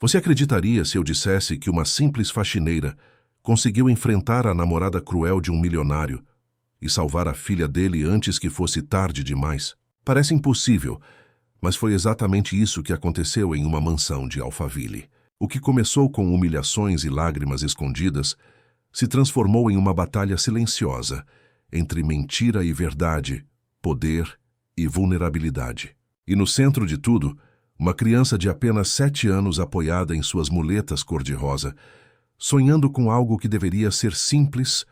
Você acreditaria se eu dissesse que uma simples faxineira conseguiu enfrentar a namorada cruel de um milionário e salvar a filha dele antes que fosse tarde demais? Parece impossível, mas foi exatamente isso que aconteceu em uma mansão de Alphaville. O que começou com humilhações e lágrimas escondidas se transformou em uma batalha silenciosa entre mentira e verdade, poder e vulnerabilidade. E no centro de tudo, uma criança de apenas 7 anos apoiada em suas muletas cor-de-rosa, sonhando com algo que deveria ser simples,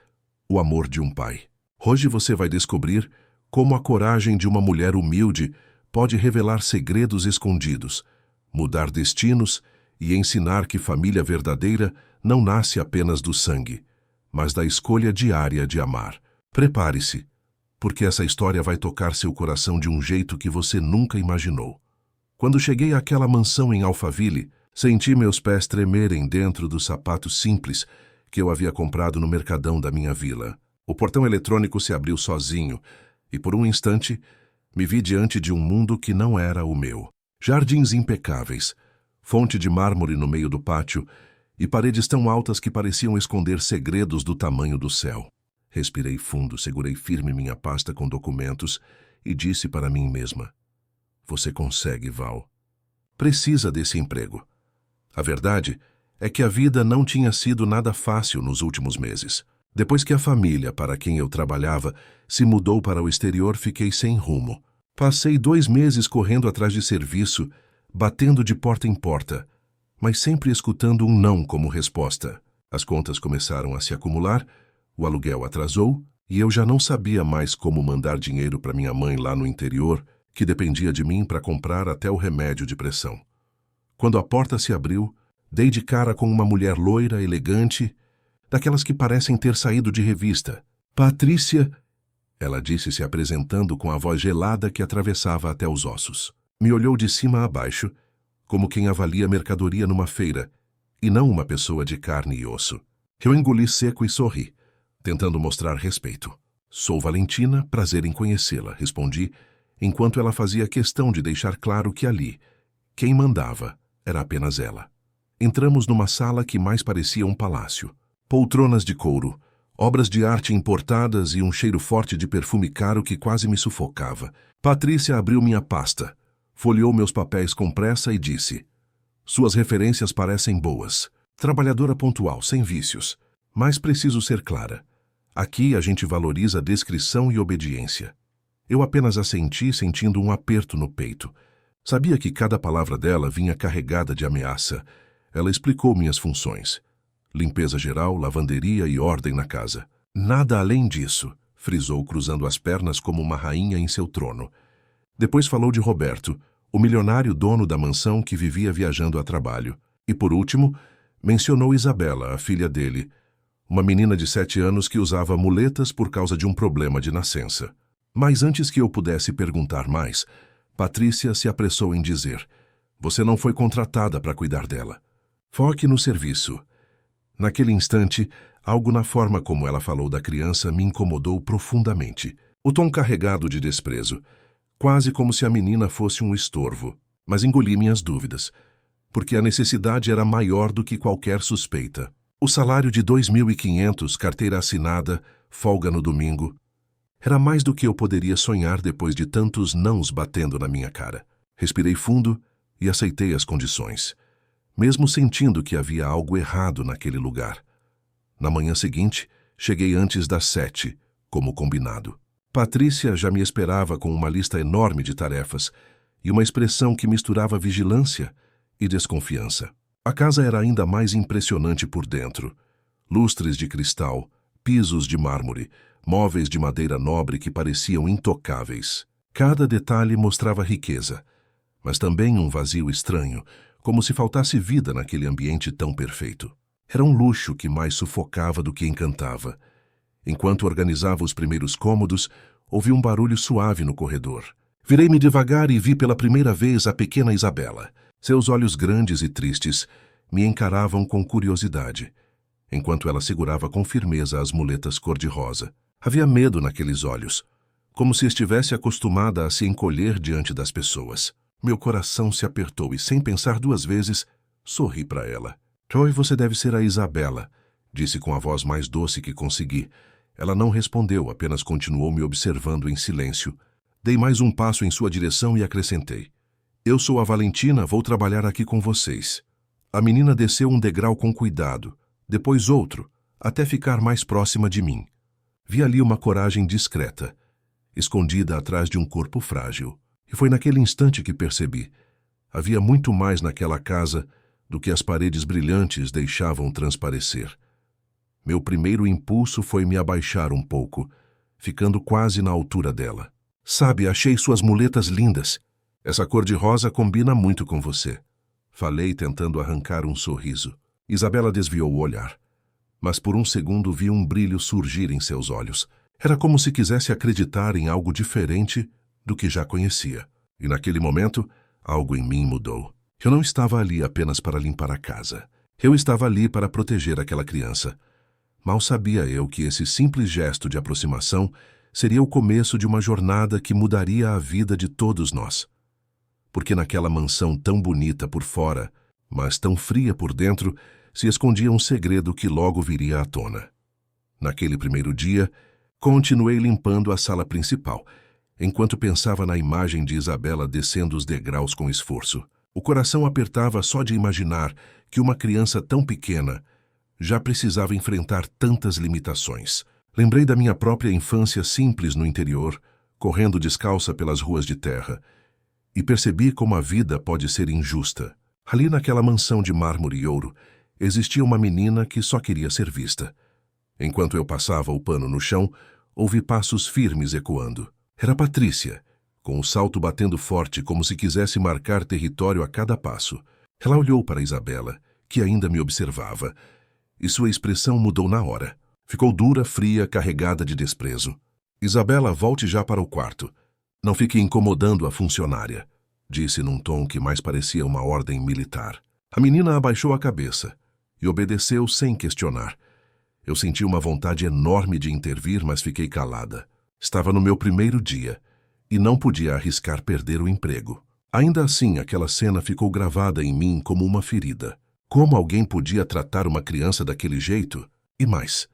o amor de um pai. Hoje você vai descobrir como a coragem de uma mulher humilde pode revelar segredos escondidos, mudar destinos e ensinar que família verdadeira não nasce apenas do sangue, mas da escolha diária de amar. Prepare-se, porque essa história vai tocar seu coração de um jeito que você nunca imaginou. Quando cheguei àquela mansão em Alphaville, senti meus pés tremerem dentro do sapato simples que eu havia comprado no mercadão da minha vila. O portão eletrônico se abriu sozinho e, por um instante, me vi diante de um mundo que não era o meu. Jardins impecáveis, fonte de mármore no meio do pátio e paredes tão altas que pareciam esconder segredos do tamanho do céu. Respirei fundo, segurei firme minha pasta com documentos e disse para mim mesma: "Você consegue, Val. Precisa desse emprego." A verdade é que a vida não tinha sido nada fácil nos últimos meses. Depois que a família para quem eu trabalhava se mudou para o exterior, fiquei sem rumo. Passei 2 meses correndo atrás de serviço, batendo de porta em porta, mas sempre escutando um não como resposta. As contas começaram a se acumular, o aluguel atrasou e eu já não sabia mais como mandar dinheiro para minha mãe lá no interior, que dependia de mim para comprar até o remédio de pressão. Quando a porta se abriu, dei de cara com uma mulher loira, elegante, daquelas que parecem ter saído de revista. "Patrícia", ela disse, se apresentando com a voz gelada que atravessava até os ossos. Me olhou de cima a baixo, como quem avalia mercadoria numa feira, e não uma pessoa de carne e osso. Eu engoli seco e sorri, tentando mostrar respeito. "Sou Valentina, prazer em conhecê-la", respondi, enquanto ela fazia questão de deixar claro que ali, quem mandava era apenas ela. Entramos numa sala que mais parecia um palácio. Poltronas de couro, obras de arte importadas e um cheiro forte de perfume caro que quase me sufocava. Patrícia abriu minha pasta, folheou meus papéis com pressa e disse: "Suas referências parecem boas. Trabalhadora pontual, sem vícios. Mas preciso ser clara. Aqui a gente valoriza descrição e obediência." Eu apenas assenti, sentindo um aperto no peito. Sabia que cada palavra dela vinha carregada de ameaça. Ela explicou minhas funções: limpeza geral, lavanderia e ordem na casa. "Nada além disso", frisou, cruzando as pernas como uma rainha em seu trono. Depois falou de Roberto, o milionário dono da mansão que vivia viajando a trabalho. E por último, mencionou Isabela, a filha dele, uma menina de 7 anos que usava muletas por causa de um problema de nascença. Mas antes que eu pudesse perguntar mais, Patrícia se apressou em dizer: "Você não foi contratada para cuidar dela. Foque no serviço." Naquele instante, algo na forma como ela falou da criança me incomodou profundamente. O tom carregado de desprezo, quase como se a menina fosse um estorvo. Mas engoli minhas dúvidas, porque a necessidade era maior do que qualquer suspeita. O salário de 2.500, carteira assinada, folga no domingo, era mais do que eu poderia sonhar depois de tantos nãos batendo na minha cara. Respirei fundo e aceitei as condições, mesmo sentindo que havia algo errado naquele lugar. Na manhã seguinte, cheguei antes das 7, como combinado. Patrícia já me esperava com uma lista enorme de tarefas e uma expressão que misturava vigilância e desconfiança. A casa era ainda mais impressionante por dentro. Lustres de cristal, pisos de mármore, móveis de madeira nobre que pareciam intocáveis. Cada detalhe mostrava riqueza, mas também um vazio estranho, como se faltasse vida naquele ambiente tão perfeito. Era um luxo que mais sufocava do que encantava. Enquanto organizava os primeiros cômodos, ouvi um barulho suave no corredor. Virei-me devagar e vi pela primeira vez a pequena Isabela. Seus olhos grandes e tristes me encaravam com curiosidade, enquanto ela segurava com firmeza as muletas cor-de-rosa. Havia medo naqueles olhos, como se estivesse acostumada a se encolher diante das pessoas. Meu coração se apertou e, sem pensar 2 vezes, Sorri para ela. Troy, você deve ser a Isabela, disse com a voz mais doce que consegui. Ela não respondeu, apenas continuou me observando em silêncio. Dei mais um passo em sua direção e acrescentei. Eu sou a Valentina, vou trabalhar aqui com vocês. A menina desceu um degrau com cuidado, depois outro, até ficar mais próxima de mim. Vi ali uma coragem discreta, escondida atrás de um corpo frágil. E foi naquele instante que percebi. Havia muito mais naquela casa do que as paredes brilhantes deixavam transparecer. Meu primeiro impulso foi me abaixar um pouco, ficando quase na altura dela. Sabe, achei suas muletas lindas. Essa cor de rosa combina muito com você. Falei, tentando arrancar um sorriso. Isabela desviou o olhar. Mas por um segundo vi um brilho surgir em seus olhos. Era como se quisesse acreditar em algo diferente do que já conhecia. E naquele momento, algo em mim mudou. Eu não estava ali apenas para limpar a casa. Eu estava ali para proteger aquela criança. Mal sabia eu que esse simples gesto de aproximação seria o começo de uma jornada que mudaria a vida de todos nós. Porque naquela mansão tão bonita por fora, mas tão fria por dentro, se escondia um segredo que logo viria à tona. Naquele primeiro dia, continuei limpando a sala principal, enquanto pensava na imagem de Isabela descendo os degraus com esforço. O coração apertava só de imaginar que uma criança tão pequena já precisava enfrentar tantas limitações. Lembrei da minha própria infância simples no interior, correndo descalça pelas ruas de terra, e percebi como a vida pode ser injusta. Ali naquela mansão de mármore e ouro, existia uma menina que só queria ser vista. Enquanto eu passava o pano no chão, ouvi passos firmes ecoando. Era Patrícia, com o salto batendo forte como se quisesse marcar território a cada passo. Ela olhou para Isabela, que ainda me observava, e sua expressão mudou na hora. Ficou dura, fria, carregada de desprezo. Isabela, volte já para o quarto. Não fique incomodando a funcionária, disse num tom que mais parecia uma ordem militar. A menina abaixou a cabeça e obedeceu sem questionar. Eu senti uma vontade enorme de intervir, mas fiquei calada. Estava no meu primeiro dia e não podia arriscar perder o emprego. Ainda assim, aquela cena ficou gravada em mim como uma ferida. Como alguém podia tratar uma criança daquele jeito? E mais,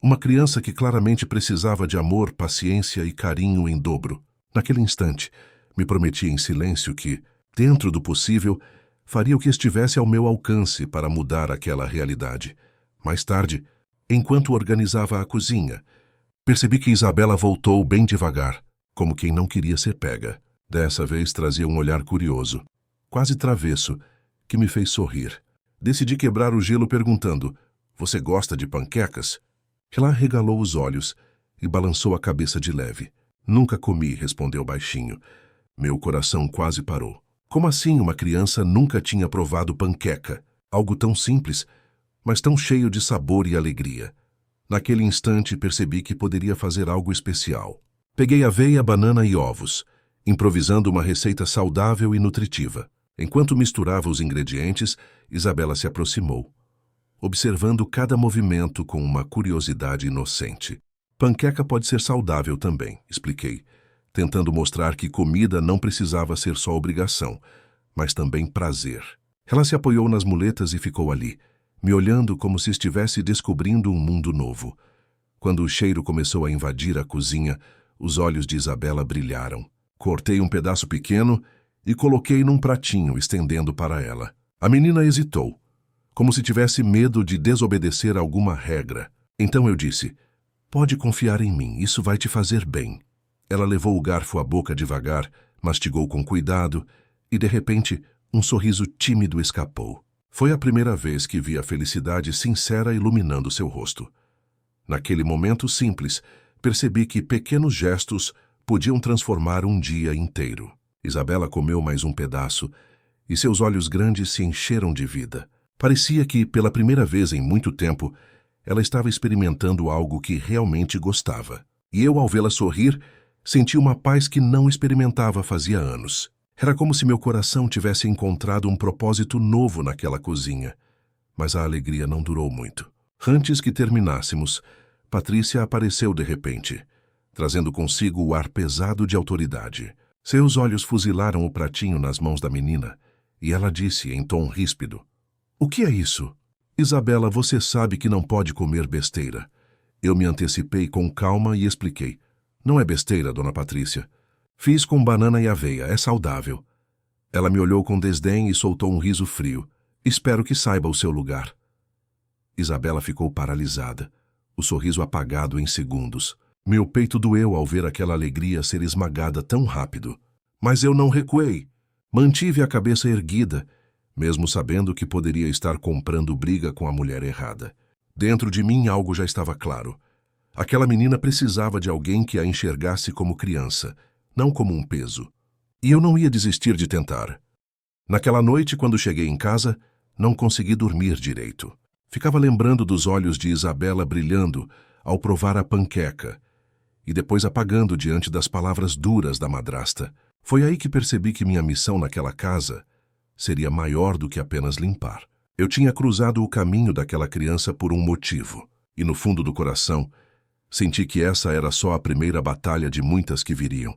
uma criança que claramente precisava de amor, paciência e carinho em dobro. Naquele instante, me prometi em silêncio que, dentro do possível, faria o que estivesse ao meu alcance para mudar aquela realidade. Mais tarde, enquanto organizava a cozinha, percebi que Isabela voltou bem devagar, como quem não queria ser pega. Dessa vez trazia um olhar curioso, quase travesso, que me fez sorrir. Decidi quebrar o gelo perguntando, "Você gosta de panquecas?" Ela arregalou os olhos e balançou a cabeça de leve. "Nunca comi", respondeu baixinho. Meu coração quase parou. Como assim uma criança nunca tinha provado panqueca? Algo tão simples, mas tão cheio de sabor e alegria. Naquele instante percebi que poderia fazer algo especial. Peguei aveia, banana e ovos, improvisando uma receita saudável e nutritiva. Enquanto misturava os ingredientes, Isabela se aproximou, observando cada movimento com uma curiosidade inocente. "Panqueca pode ser saudável também", expliquei, tentando mostrar que comida não precisava ser só obrigação, mas também prazer. Ela se apoiou nas muletas e ficou ali, me olhando como se estivesse descobrindo um mundo novo. Quando o cheiro começou a invadir a cozinha, os olhos de Isabela brilharam. Cortei um pedaço pequeno e coloquei num pratinho, estendendo para ela. A menina hesitou, como se tivesse medo de desobedecer alguma regra. Então eu disse, "Pode confiar em mim, isso vai te fazer bem." Ela levou o garfo à boca devagar, mastigou com cuidado e, de repente, um sorriso tímido escapou. Foi a primeira vez que vi a felicidade sincera iluminando seu rosto. Naquele momento simples, percebi que pequenos gestos podiam transformar um dia inteiro. Isabela comeu mais um pedaço e seus olhos grandes se encheram de vida. Parecia que, pela primeira vez em muito tempo, ela estava experimentando algo que realmente gostava. E eu, ao vê-la sorrir, senti uma paz que não experimentava fazia anos. Era como se meu coração tivesse encontrado um propósito novo naquela cozinha. Mas a alegria não durou muito. Antes que terminássemos, Patrícia apareceu de repente, trazendo consigo o ar pesado de autoridade. Seus olhos fuzilaram o pratinho nas mãos da menina, e ela disse em tom ríspido, O que é isso? Isabela, você sabe que não pode comer besteira. Eu me antecipei com calma e expliquei. Não é besteira, dona Patrícia. Fiz com banana e aveia, é saudável. Ela me olhou com desdém e soltou um riso frio. Espero que saiba o seu lugar. Isabela ficou paralisada, o sorriso apagado em segundos. Meu peito doeu ao ver aquela alegria ser esmagada tão rápido. Mas eu não recuei. Mantive a cabeça erguida, mesmo sabendo que poderia estar comprando briga com a mulher errada. Dentro de mim algo já estava claro. Aquela menina precisava de alguém que a enxergasse como criança, não como um peso. E eu não ia desistir de tentar. Naquela noite, quando cheguei em casa, não consegui dormir direito. Ficava lembrando dos olhos de Isabela brilhando ao provar a panqueca e depois apagando diante das palavras duras da madrasta. Foi aí que percebi que minha missão naquela casa seria maior do que apenas limpar. Eu tinha cruzado o caminho daquela criança por um motivo, e no fundo do coração, senti que essa era só a primeira batalha de muitas que viriam.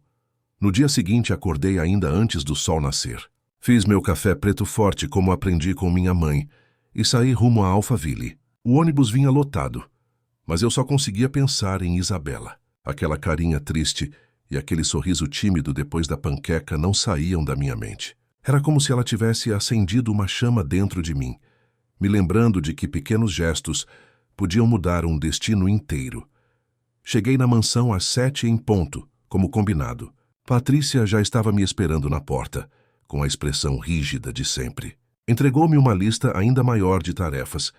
No dia seguinte, acordei ainda antes do sol nascer. Fiz meu café preto forte como aprendi com minha mãe e saí rumo a Alphaville. O ônibus vinha lotado, mas eu só conseguia pensar em Isabela. Aquela carinha triste e aquele sorriso tímido depois da panqueca não saíam da minha mente. Era como se ela tivesse acendido uma chama dentro de mim, me lembrando de que pequenos gestos podiam mudar um destino inteiro. Cheguei na mansão às 7 em ponto, como combinado. Patrícia já estava me esperando na porta, com a expressão rígida de sempre. Entregou-me uma lista ainda maior de tarefas,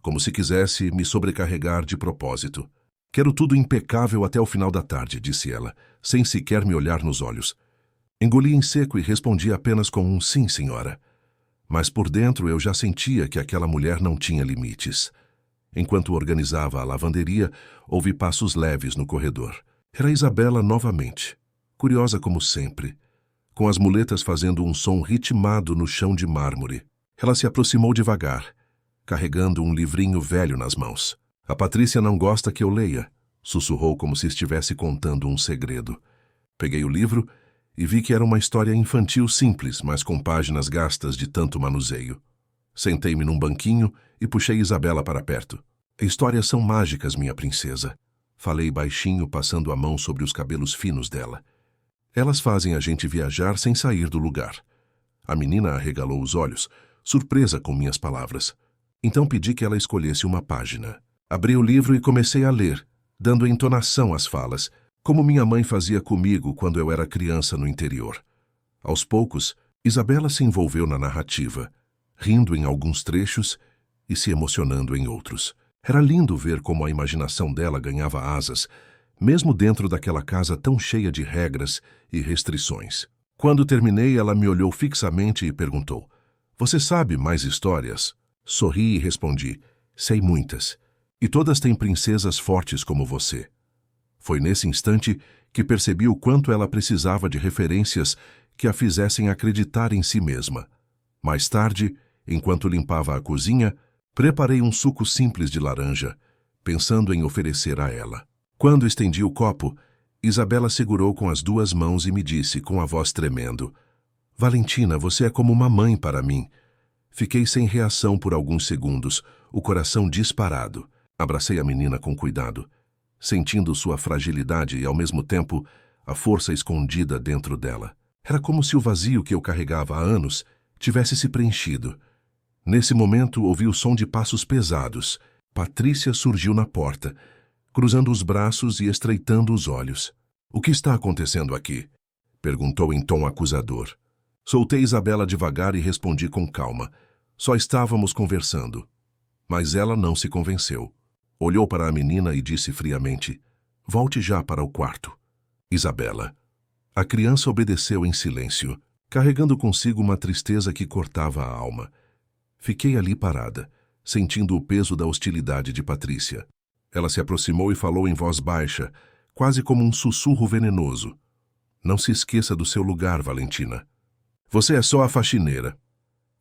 como se quisesse me sobrecarregar de propósito. Quero tudo impecável até o final da tarde, disse ela, sem sequer me olhar nos olhos. Engoli em seco e respondi apenas com um sim, senhora. Mas por dentro eu já sentia que aquela mulher não tinha limites. Enquanto organizava a lavanderia, ouvi passos leves no corredor. Era Isabela novamente, curiosa como sempre, com as muletas fazendo um som ritmado no chão de mármore. Ela se aproximou devagar, carregando um livrinho velho nas mãos. A Patrícia não gosta que eu leia, sussurrou como se estivesse contando um segredo. Peguei o livro e vi que era uma história infantil simples, mas com páginas gastas de tanto manuseio. Sentei-me num banquinho e puxei Isabela para perto. Histórias são mágicas, minha princesa. Falei baixinho, passando a mão sobre os cabelos finos dela. Elas fazem a gente viajar sem sair do lugar. A menina arregalou os olhos, surpresa com minhas palavras. Então pedi que ela escolhesse uma página. Abri o livro e comecei a ler, dando entonação às falas, como minha mãe fazia comigo quando eu era criança no interior. Aos poucos, Isabela se envolveu na narrativa, rindo em alguns trechos e se emocionando em outros. Era lindo ver como a imaginação dela ganhava asas, mesmo dentro daquela casa tão cheia de regras e restrições. Quando terminei, ela me olhou fixamente e perguntou: "Você sabe mais histórias?" Sorri e respondi: "Sei muitas. E todas têm princesas fortes como você." Foi nesse instante que percebi o quanto ela precisava de referências que a fizessem acreditar em si mesma. Mais tarde, enquanto limpava a cozinha, preparei um suco simples de laranja, pensando em oferecer a ela. Quando estendi o copo, Isabela segurou com as 2 mãos e me disse, com a voz tremendo: "Valentina, você é como uma mãe para mim." Fiquei sem reação por alguns segundos, o coração disparado. Abracei a menina com cuidado, sentindo sua fragilidade e, ao mesmo tempo, a força escondida dentro dela. Era como se o vazio que eu carregava há anos tivesse se preenchido. Nesse momento, ouvi o som de passos pesados. Patrícia surgiu na porta, cruzando os braços e estreitando os olhos. "O que está acontecendo aqui?" perguntou em tom acusador. Soltei Isabela devagar e respondi com calma: "Só estávamos conversando." Mas ela não se convenceu. Olhou para a menina e disse friamente: "Volte já para o quarto." Isabela. A criança obedeceu em silêncio, carregando consigo uma tristeza que cortava a alma. Fiquei ali parada, sentindo o peso da hostilidade de Patrícia. Ela se aproximou e falou em voz baixa, quase como um sussurro venenoso: "Não se esqueça do seu lugar, Valentina. Você é só a faxineira."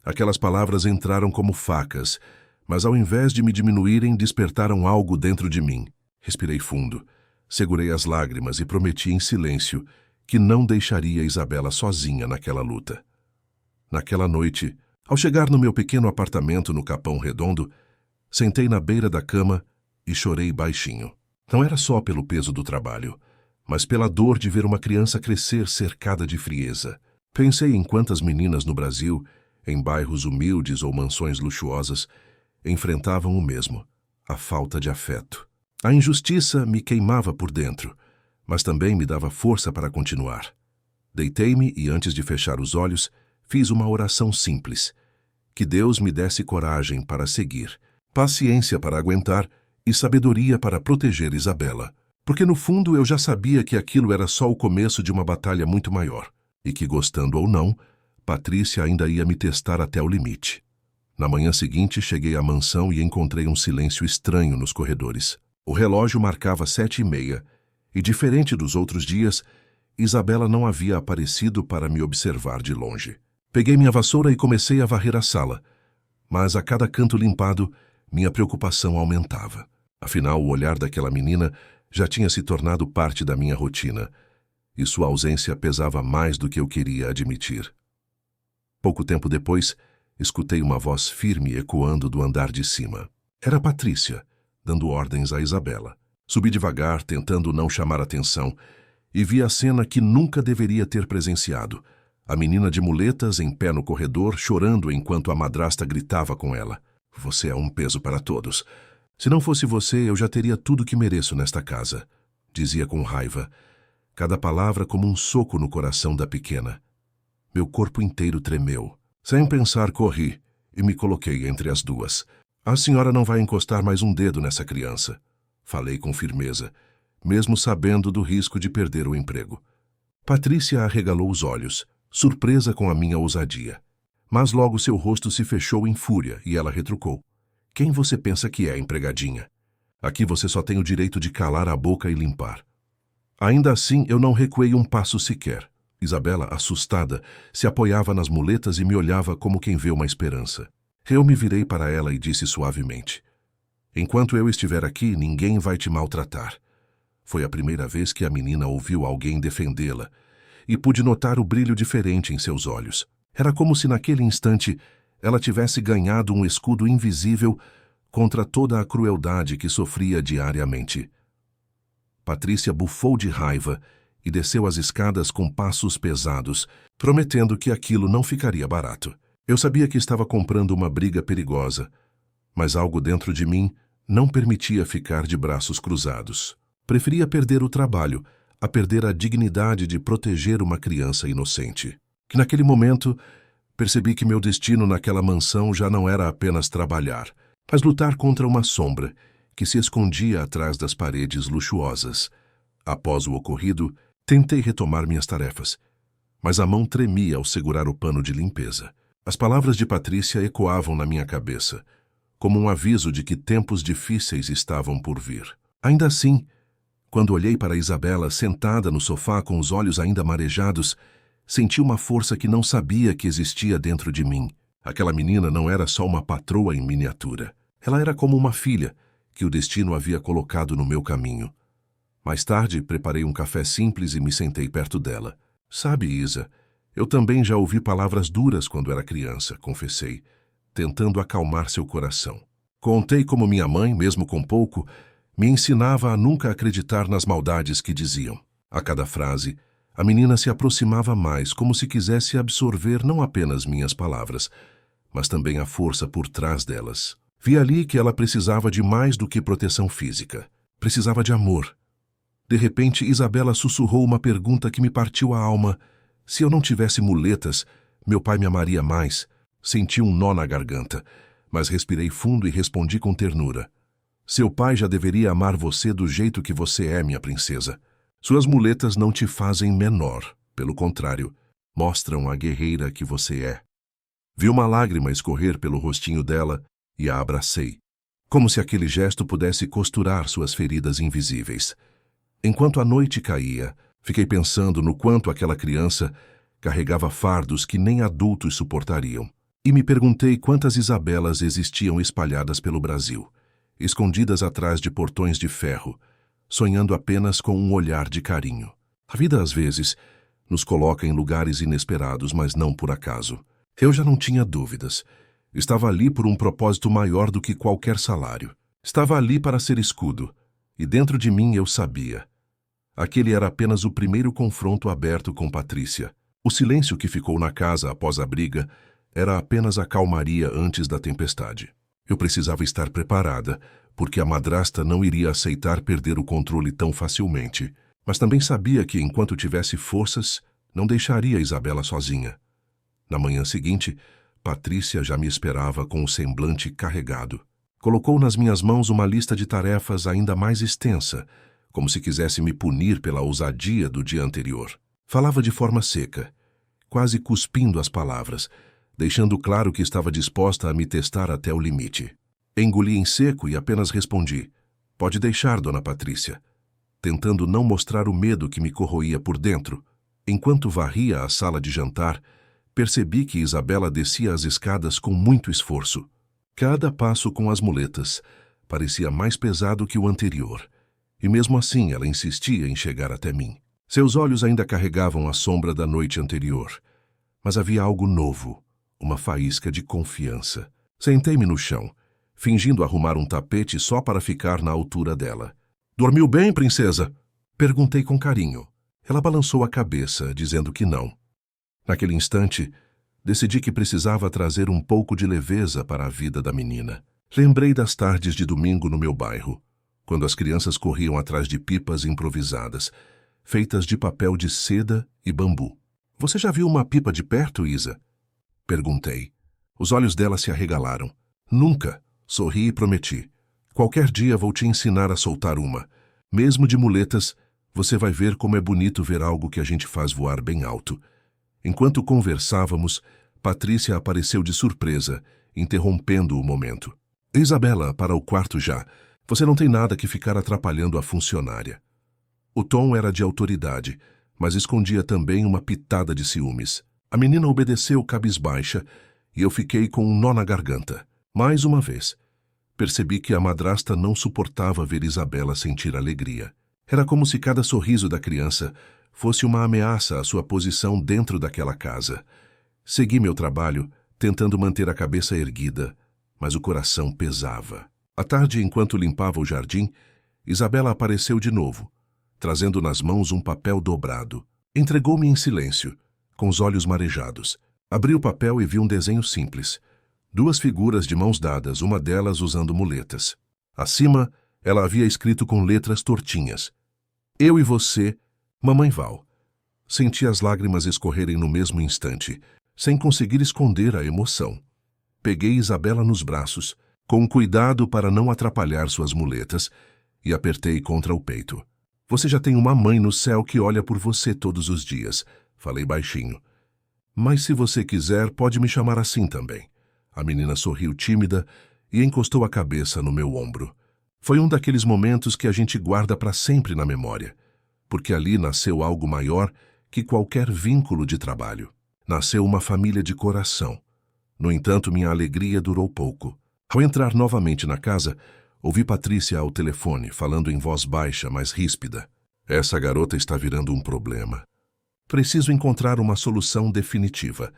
Aquelas palavras entraram como facas, mas ao invés de me diminuírem, despertaram algo dentro de mim. Respirei fundo, segurei as lágrimas e prometi em silêncio que não deixaria Isabela sozinha naquela luta. Naquela noite, Ao chegar no meu pequeno apartamento no Capão Redondo, sentei na beira da cama e chorei baixinho. Não era só pelo peso do trabalho, mas pela dor de ver uma criança crescer cercada de frieza. Pensei em quantas meninas no Brasil, em bairros humildes ou mansões luxuosas, enfrentavam o mesmo, a falta de afeto. A injustiça me queimava por dentro, mas também me dava força para continuar. Deitei-me e, antes de fechar os olhos, fiz uma oração simples. Que Deus me desse coragem para seguir, paciência para aguentar e sabedoria para proteger Isabela. Porque no fundo eu já sabia que aquilo era só o começo de uma batalha muito maior, e que, gostando ou não, Patrícia ainda ia me testar até o limite. Na manhã seguinte, cheguei à mansão e encontrei um silêncio estranho nos corredores. O relógio marcava 7h30, e diferente dos outros dias, Isabela não havia aparecido para me observar de longe. Peguei minha vassoura e comecei a varrer a sala, mas a cada canto limpado, minha preocupação aumentava. Afinal, o olhar daquela menina já tinha se tornado parte da minha rotina, e sua ausência pesava mais do que eu queria admitir. Pouco tempo depois, escutei uma voz firme ecoando do andar de cima. Era Patrícia, dando ordens a Isabela. Subi devagar, tentando não chamar atenção, e vi a cena que nunca deveria ter presenciado. A menina de muletas, em pé no corredor, chorando enquanto a madrasta gritava com ela. Você é um peso para todos. Se não fosse você, eu já teria tudo que mereço nesta casa, dizia com raiva, cada palavra como um soco no coração da pequena. Meu corpo inteiro tremeu. Sem pensar, corri e me coloquei entre as duas. A senhora não vai encostar mais um dedo nessa criança, falei com firmeza, mesmo sabendo do risco de perder o emprego. Patrícia arregalou os olhos, surpresa com a minha ousadia. Mas logo seu rosto se fechou em fúria e ela retrucou. Quem você pensa que é, empregadinha? Aqui você só tem o direito de calar a boca e limpar. Ainda assim, eu não recuei um passo sequer. Isabela, assustada, se apoiava nas muletas e me olhava como quem vê uma esperança. Eu me virei para ela e disse suavemente. Enquanto eu estiver aqui, ninguém vai te maltratar. Foi a primeira vez que a menina ouviu alguém defendê-la, e pude notar o brilho diferente em seus olhos. Era como se naquele instante ela tivesse ganhado um escudo invisível contra toda a crueldade que sofria diariamente. Patrícia bufou de raiva e desceu as escadas com passos pesados, prometendo que aquilo não ficaria barato. Eu sabia que estava comprando uma briga perigosa, mas algo dentro de mim não permitia ficar de braços cruzados. Preferia perder o trabalho a perder a dignidade de proteger uma criança inocente. Que naquele momento percebi que meu destino naquela mansão já não era apenas trabalhar, mas lutar contra uma sombra que se escondia atrás das paredes luxuosas. Após o ocorrido, tentei retomar minhas tarefas, mas a mão tremia ao segurar o pano de limpeza. As palavras de Patrícia ecoavam na minha cabeça, como um aviso de que tempos difíceis estavam por vir. Ainda assim, quando olhei para Isabela sentada no sofá com os olhos ainda marejados, senti uma força que não sabia que existia dentro de mim. Aquela menina não era só uma patroa em miniatura. Ela era como uma filha que o destino havia colocado no meu caminho. Mais tarde, preparei um café simples e me sentei perto dela. Sabe, Isa, eu também já ouvi palavras duras quando era criança, confessei, tentando acalmar seu coração. Contei como minha mãe, mesmo com pouco, me ensinava a nunca acreditar nas maldades que diziam. A cada frase, a menina se aproximava mais, como se quisesse absorver não apenas minhas palavras, mas também a força por trás delas. Vi ali que ela precisava de mais do que proteção física. Precisava de amor. De repente, Isabela sussurrou uma pergunta que me partiu a alma. Se eu não tivesse muletas, meu pai me amaria mais. Senti um nó na garganta, mas respirei fundo e respondi com ternura. Seu pai já deveria amar você do jeito que você é, minha princesa. Suas muletas não te fazem menor. Pelo contrário, mostram a guerreira que você é. Vi uma lágrima escorrer pelo rostinho dela e a abracei, como se aquele gesto pudesse costurar suas feridas invisíveis. Enquanto a noite caía, fiquei pensando no quanto aquela criança carregava fardos que nem adultos suportariam. E me perguntei quantas Isabelas existiam espalhadas pelo Brasil, escondidas atrás de portões de ferro, sonhando apenas com um olhar de carinho. A vida, às vezes, nos coloca em lugares inesperados, mas não por acaso. Eu já não tinha dúvidas. Estava ali por um propósito maior do que qualquer salário. Estava ali para ser escudo, e dentro de mim eu sabia. Aquele era apenas o primeiro confronto aberto com Patrícia. O silêncio que ficou na casa após a briga era apenas a calmaria antes da tempestade. Eu precisava estar preparada, porque a madrasta não iria aceitar perder o controle tão facilmente. Mas também sabia que, enquanto tivesse forças, não deixaria Isabela sozinha. Na manhã seguinte, Patrícia já me esperava com o semblante carregado. Colocou nas minhas mãos uma lista de tarefas ainda mais extensa, como se quisesse me punir pela ousadia do dia anterior. Falava de forma seca, quase cuspindo as palavras, deixando claro que estava disposta a me testar até o limite. Engoli em seco e apenas respondi: "Pode deixar, dona Patrícia", tentando não mostrar o medo que me corroía por dentro. Enquanto varria a sala de jantar, percebi que Isabela descia as escadas com muito esforço. Cada passo com as muletas parecia mais pesado que o anterior, e mesmo assim ela insistia em chegar até mim. Seus olhos ainda carregavam a sombra da noite anterior, mas havia algo novo, uma faísca de confiança. Sentei-me no chão, fingindo arrumar um tapete só para ficar na altura dela. "Dormiu bem, princesa?" Perguntei com carinho. Ela balançou a cabeça, dizendo que não. Naquele instante, decidi que precisava trazer um pouco de leveza para a vida da menina. Lembrei das tardes de domingo no meu bairro, quando as crianças corriam atrás de pipas improvisadas, feitas de papel de seda e bambu. "Você já viu uma pipa de perto, Isa?" Perguntei. Os olhos dela se arregalaram. "Nunca", sorri e prometi. "Qualquer dia vou te ensinar a soltar uma. Mesmo de muletas, você vai ver como é bonito ver algo que a gente faz voar bem alto." Enquanto conversávamos, Patrícia apareceu de surpresa, interrompendo o momento. "Isabela, para o quarto já. Você não tem nada que ficar atrapalhando a funcionária." O tom era de autoridade, mas escondia também uma pitada de ciúmes. A menina obedeceu cabisbaixa e eu fiquei com um nó na garganta. Mais uma vez, percebi que a madrasta não suportava ver Isabela sentir alegria. Era como se cada sorriso da criança fosse uma ameaça à sua posição dentro daquela casa. Segui meu trabalho, tentando manter a cabeça erguida, mas o coração pesava. À tarde, enquanto limpava o jardim, Isabela apareceu de novo, trazendo nas mãos um papel dobrado. Entregou-me em silêncio, com os olhos marejados. Abri o papel e vi um desenho simples. 2 figuras de mãos dadas, uma delas usando muletas. Acima, ela havia escrito com letras tortinhas: "Eu e você, Mamãe Val." Senti as lágrimas escorrerem no mesmo instante, sem conseguir esconder a emoção. Peguei Isabela nos braços, com cuidado para não atrapalhar suas muletas, e apertei contra o peito. "Você já tem uma mãe no céu que olha por você todos os dias", falei baixinho. "Mas se você quiser, pode me chamar assim também." A menina sorriu tímida e encostou a cabeça no meu ombro. Foi um daqueles momentos que a gente guarda para sempre na memória, porque ali nasceu algo maior que qualquer vínculo de trabalho. Nasceu uma família de coração. No entanto, minha alegria durou pouco. Ao entrar novamente na casa, ouvi Patrícia ao telefone, falando em voz baixa, mas ríspida. "Essa garota está virando um problema. Preciso encontrar uma solução definitiva."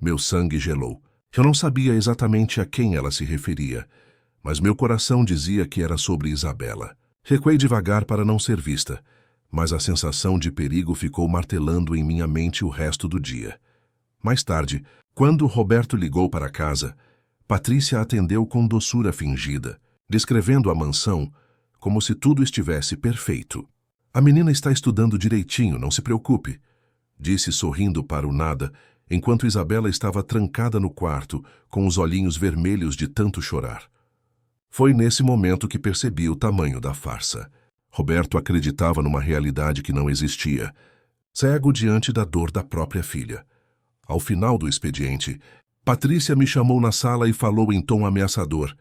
Meu sangue gelou. Eu não sabia exatamente a quem ela se referia, mas meu coração dizia que era sobre Isabela. Recuei devagar para não ser vista, mas a sensação de perigo ficou martelando em minha mente o resto do dia. Mais tarde, quando Roberto ligou para casa, Patrícia atendeu com doçura fingida, descrevendo a mansão como se tudo estivesse perfeito. "A menina está estudando direitinho, não se preocupe", disse sorrindo para o nada, enquanto Isabela estava trancada no quarto, com os olhinhos vermelhos de tanto chorar. Foi nesse momento que percebi o tamanho da farsa. Roberto acreditava numa realidade que não existia, cego diante da dor da própria filha. Ao final do expediente, Patrícia me chamou na sala e falou em tom ameaçador: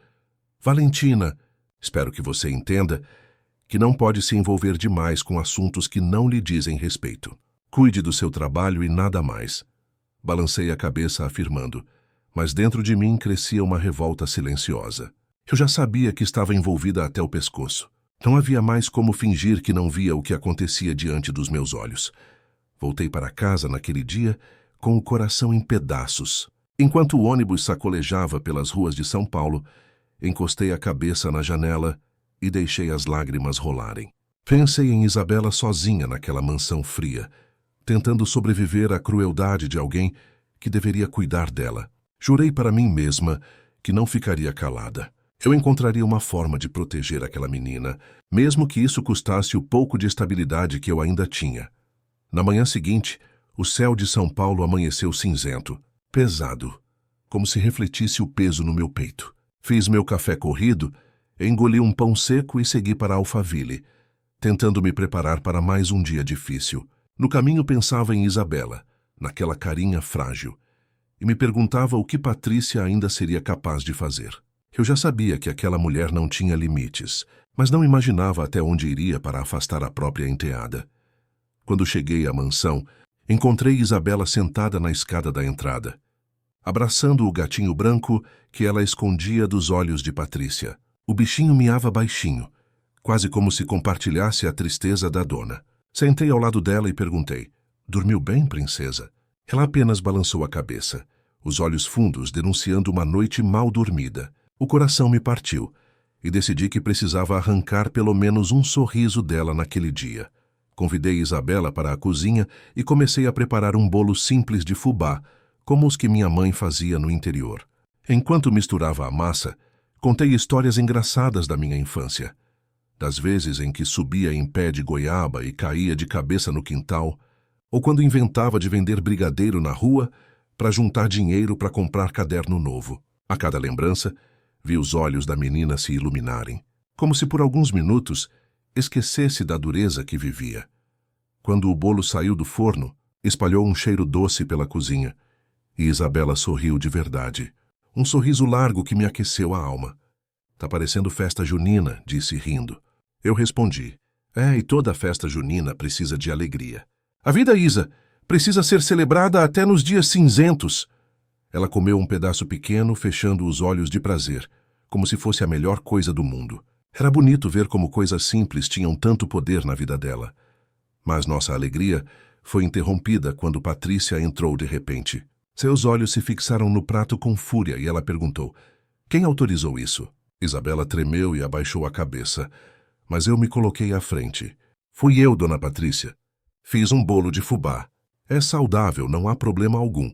"Valentina, espero que você entenda que não pode se envolver demais com assuntos que não lhe dizem respeito. Cuide do seu trabalho e nada mais." Balancei a cabeça afirmando, mas dentro de mim crescia uma revolta silenciosa. Eu já sabia que estava envolvida até o pescoço. Não havia mais como fingir que não via o que acontecia diante dos meus olhos. Voltei para casa naquele dia com o coração em pedaços. Enquanto o ônibus sacolejava pelas ruas de São Paulo, encostei a cabeça na janela e deixei as lágrimas rolarem. Pensei em Isabela sozinha naquela mansão fria, tentando sobreviver à crueldade de alguém que deveria cuidar dela. Jurei para mim mesma que não ficaria calada. Eu encontraria uma forma de proteger aquela menina, mesmo que isso custasse o pouco de estabilidade que eu ainda tinha. Na manhã seguinte, o céu de São Paulo amanheceu cinzento, pesado, como se refletisse o peso no meu peito. Fiz meu café corrido, engoli um pão seco e segui para Alphaville, tentando me preparar para mais um dia difícil. No caminho pensava em Isabela, naquela carinha frágil, e me perguntava o que Patrícia ainda seria capaz de fazer. Eu já sabia que aquela mulher não tinha limites, mas não imaginava até onde iria para afastar a própria enteada. Quando cheguei à mansão, encontrei Isabela sentada na escada da entrada, abraçando o gatinho branco que ela escondia dos olhos de Patrícia. O bichinho miava baixinho, quase como se compartilhasse a tristeza da dona. Sentei ao lado dela e perguntei: "Dormiu bem, princesa?" Ela apenas balançou a cabeça, os olhos fundos denunciando uma noite mal dormida. O coração me partiu e decidi que precisava arrancar pelo menos um sorriso dela naquele dia. Convidei Isabela para a cozinha e comecei a preparar um bolo simples de fubá, como os que minha mãe fazia no interior. Enquanto misturava a massa, contei histórias engraçadas da minha infância. Das vezes em que subia em pé de goiaba e caía de cabeça no quintal, ou quando inventava de vender brigadeiro na rua para juntar dinheiro para comprar caderno novo. A cada lembrança, vi os olhos da menina se iluminarem, como se por alguns minutos esquecesse da dureza que vivia. Quando o bolo saiu do forno, espalhou um cheiro doce pela cozinha, e Isabela sorriu de verdade. Um sorriso largo que me aqueceu a alma. "Tá parecendo festa junina", disse rindo. Eu respondi: e toda festa junina precisa de alegria. "A vida, Isa, precisa ser celebrada até nos dias cinzentos." Ela comeu um pedaço pequeno, fechando os olhos de prazer, como se fosse a melhor coisa do mundo. Era bonito ver como coisas simples tinham tanto poder na vida dela. Mas nossa alegria foi interrompida quando Patrícia entrou de repente. Seus olhos se fixaram no prato com fúria e ela perguntou: "Quem autorizou isso?" Isabela tremeu e abaixou a cabeça, mas eu me coloquei à frente. "Fui eu, dona Patrícia. Fiz um bolo de fubá. É saudável, não há problema algum."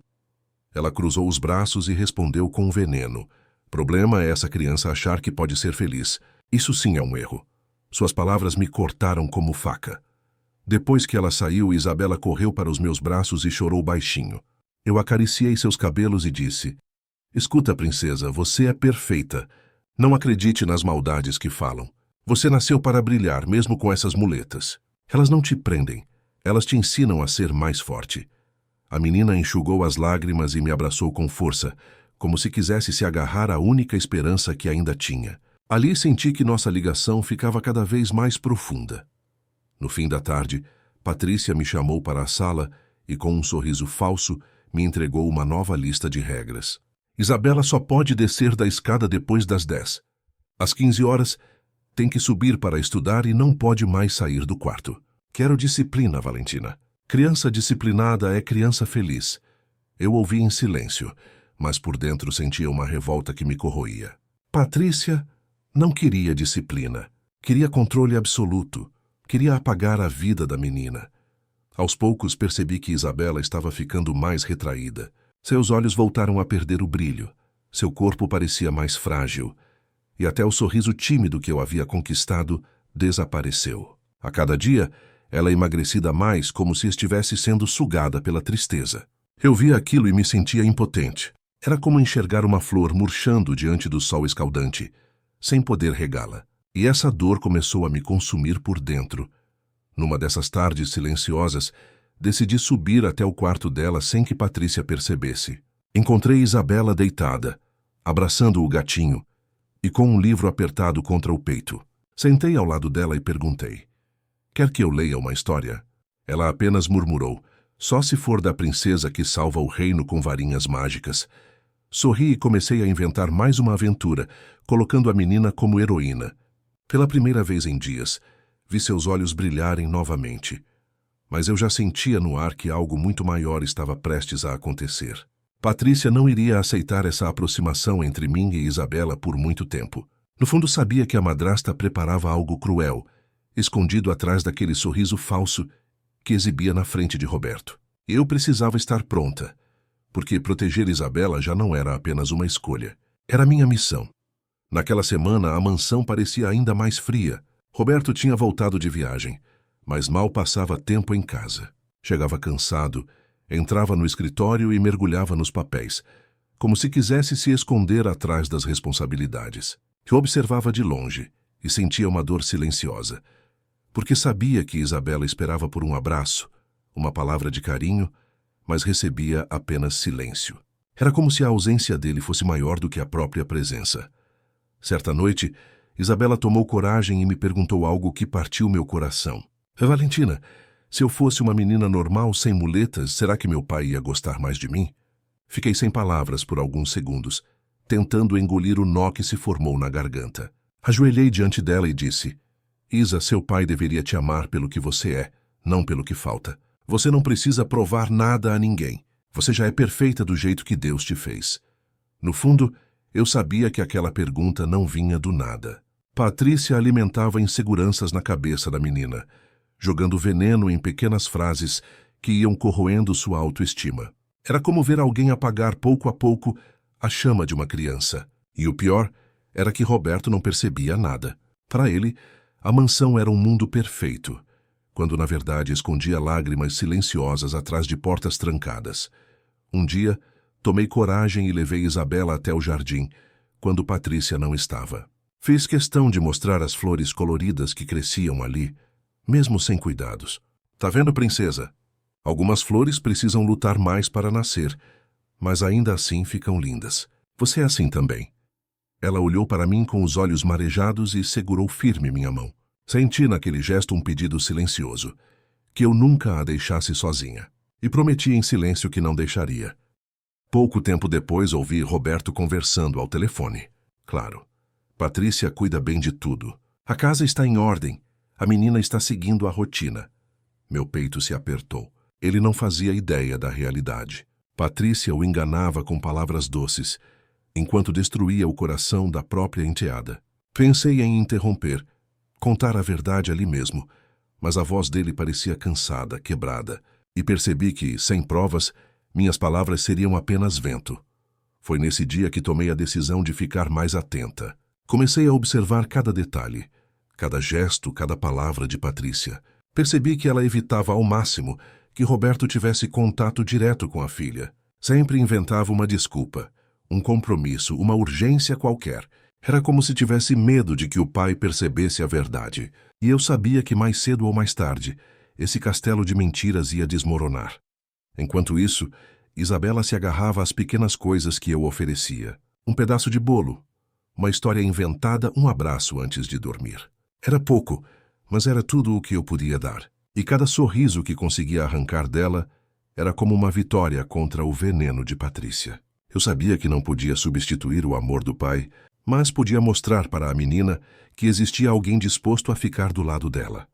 Ela cruzou os braços e respondeu com veneno: "Problema é essa criança achar que pode ser feliz. Isso sim é um erro." Suas palavras me cortaram como faca. Depois que ela saiu, Isabela correu para os meus braços e chorou baixinho. Eu acariciei seus cabelos e disse: "Escuta, princesa, você é perfeita. Não acredite nas maldades que falam. Você nasceu para brilhar, mesmo com essas muletas. Elas não te prendem. Elas te ensinam a ser mais forte." A menina enxugou as lágrimas e me abraçou com força, como se quisesse se agarrar à única esperança que ainda tinha. Ali senti que nossa ligação ficava cada vez mais profunda. No fim da tarde, Patrícia me chamou para a sala e, com um sorriso falso, me entregou uma nova lista de regras. "Isabela só pode descer da escada depois das 10. Às 15 horas, tem que subir para estudar e não pode mais sair do quarto. Quero disciplina, Valentina. Criança disciplinada é criança feliz." Eu ouvi em silêncio, mas por dentro sentia uma revolta que me corroía. Patrícia não queria disciplina. Queria controle absoluto. Queria apagar a vida da menina. Aos poucos percebi que Isabela estava ficando mais retraída. Seus olhos voltaram a perder o brilho. Seu corpo parecia mais frágil. E até o sorriso tímido que eu havia conquistado desapareceu. A cada dia, ela emagrecida mais, como se estivesse sendo sugada pela tristeza. Eu via aquilo e me sentia impotente. Era como enxergar uma flor murchando diante do sol escaldante, sem poder regá-la. E essa dor começou a me consumir por dentro. Numa dessas tardes silenciosas, decidi subir até o quarto dela sem que Patrícia percebesse. Encontrei Isabela deitada, abraçando o gatinho, e com um livro apertado contra o peito. Sentei ao lado dela e perguntei: "Quer que eu leia uma história?" Ela apenas murmurou: "Só se for da princesa que salva o reino com varinhas mágicas." Sorri e comecei a inventar mais uma aventura, colocando a menina como heroína. Pela primeira vez em dias, vi seus olhos brilharem novamente. Mas eu já sentia no ar que algo muito maior estava prestes a acontecer. Patrícia não iria aceitar essa aproximação entre mim e Isabela por muito tempo. No fundo, sabia que a madrasta preparava algo cruel, escondido atrás daquele sorriso falso que exibia na frente de Roberto. Eu precisava estar pronta, porque proteger Isabela já não era apenas uma escolha. Era minha missão. Naquela semana, a mansão parecia ainda mais fria. Roberto tinha voltado de viagem, mas mal passava tempo em casa. Chegava cansado, entrava no escritório e mergulhava nos papéis, como se quisesse se esconder atrás das responsabilidades. Eu observava de longe e sentia uma dor silenciosa, porque sabia que Isabela esperava por um abraço, uma palavra de carinho, mas recebia apenas silêncio. Era como se a ausência dele fosse maior do que a própria presença. Certa noite, Isabela tomou coragem e me perguntou algo que partiu meu coração. Valentina, se eu fosse uma menina normal, sem muletas, será que meu pai ia gostar mais de mim? Fiquei sem palavras por alguns segundos, tentando engolir o nó que se formou na garganta. Ajoelhei diante dela e disse: Isa, seu pai deveria te amar pelo que você é, não pelo que falta. Você não precisa provar nada a ninguém. Você já é perfeita do jeito que Deus te fez. No fundo, eu sabia que aquela pergunta não vinha do nada. Patrícia alimentava inseguranças na cabeça da menina, jogando veneno em pequenas frases que iam corroendo sua autoestima. Era como ver alguém apagar pouco a pouco a chama de uma criança. E o pior era que Roberto não percebia nada. Para ele, a mansão era um mundo perfeito, quando na verdade escondia lágrimas silenciosas atrás de portas trancadas. Um dia, tomei coragem e levei Isabela até o jardim, quando Patrícia não estava. Fiz questão de mostrar as flores coloridas que cresciam ali, mesmo sem cuidados. Tá vendo, princesa? Algumas flores precisam lutar mais para nascer, mas ainda assim ficam lindas. Você é assim também. Ela olhou para mim com os olhos marejados e segurou firme minha mão. Senti naquele gesto um pedido silencioso, que eu nunca a deixasse sozinha. E prometi em silêncio que não deixaria. Pouco tempo depois ouvi Roberto conversando ao telefone. Claro, Patrícia cuida bem de tudo. A casa está em ordem. A menina está seguindo a rotina. Meu peito se apertou. Ele não fazia ideia da realidade. Patrícia o enganava com palavras doces, enquanto destruía o coração da própria enteada. Pensei em interromper, contar a verdade ali mesmo, mas a voz dele parecia cansada, quebrada, e percebi que, sem provas, minhas palavras seriam apenas vento. Foi nesse dia que tomei a decisão de ficar mais atenta. Comecei a observar cada detalhe, cada gesto, cada palavra de Patrícia. Percebi que ela evitava ao máximo que Roberto tivesse contato direto com a filha. Sempre inventava uma desculpa, um compromisso, uma urgência qualquer. Era como se tivesse medo de que o pai percebesse a verdade. E eu sabia que mais cedo ou mais tarde, esse castelo de mentiras ia desmoronar. Enquanto isso, Isabela se agarrava às pequenas coisas que eu oferecia. Um pedaço de bolo, uma história inventada, um abraço antes de dormir. Era pouco, mas era tudo o que eu podia dar. E cada sorriso que conseguia arrancar dela era como uma vitória contra o veneno de Patrícia. Eu sabia que não podia substituir o amor do pai, mas podia mostrar para a menina que existia alguém disposto a ficar do lado dela.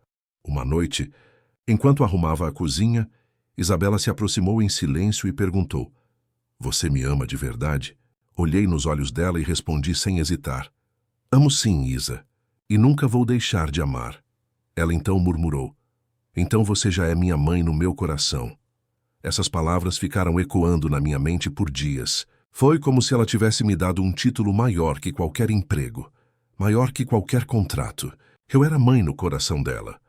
Uma noite, enquanto arrumava a cozinha, Isabela se aproximou em silêncio e perguntou: Você me ama de verdade? Olhei nos olhos dela e respondi sem hesitar: Amo sim, Isa, e nunca vou deixar de amar. Ela então murmurou: Então você já é minha mãe no meu coração. Essas palavras ficaram ecoando na minha mente por dias. Foi como se ela tivesse me dado um título maior que qualquer emprego, maior que qualquer contrato. Eu era mãe no coração dela.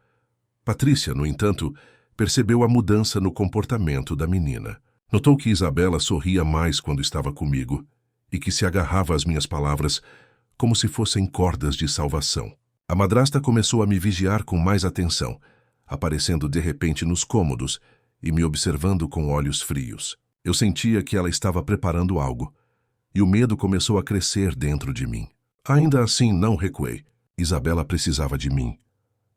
Patrícia, no entanto, percebeu a mudança no comportamento da menina. Notou que Isabela sorria mais quando estava comigo e que se agarrava às minhas palavras como se fossem cordas de salvação. A madrasta começou a me vigiar com mais atenção, aparecendo de repente nos cômodos e me observando com olhos frios. Eu sentia que ela estava preparando algo, e o medo começou a crescer dentro de mim. Ainda assim, não recuei. Isabela precisava de mim.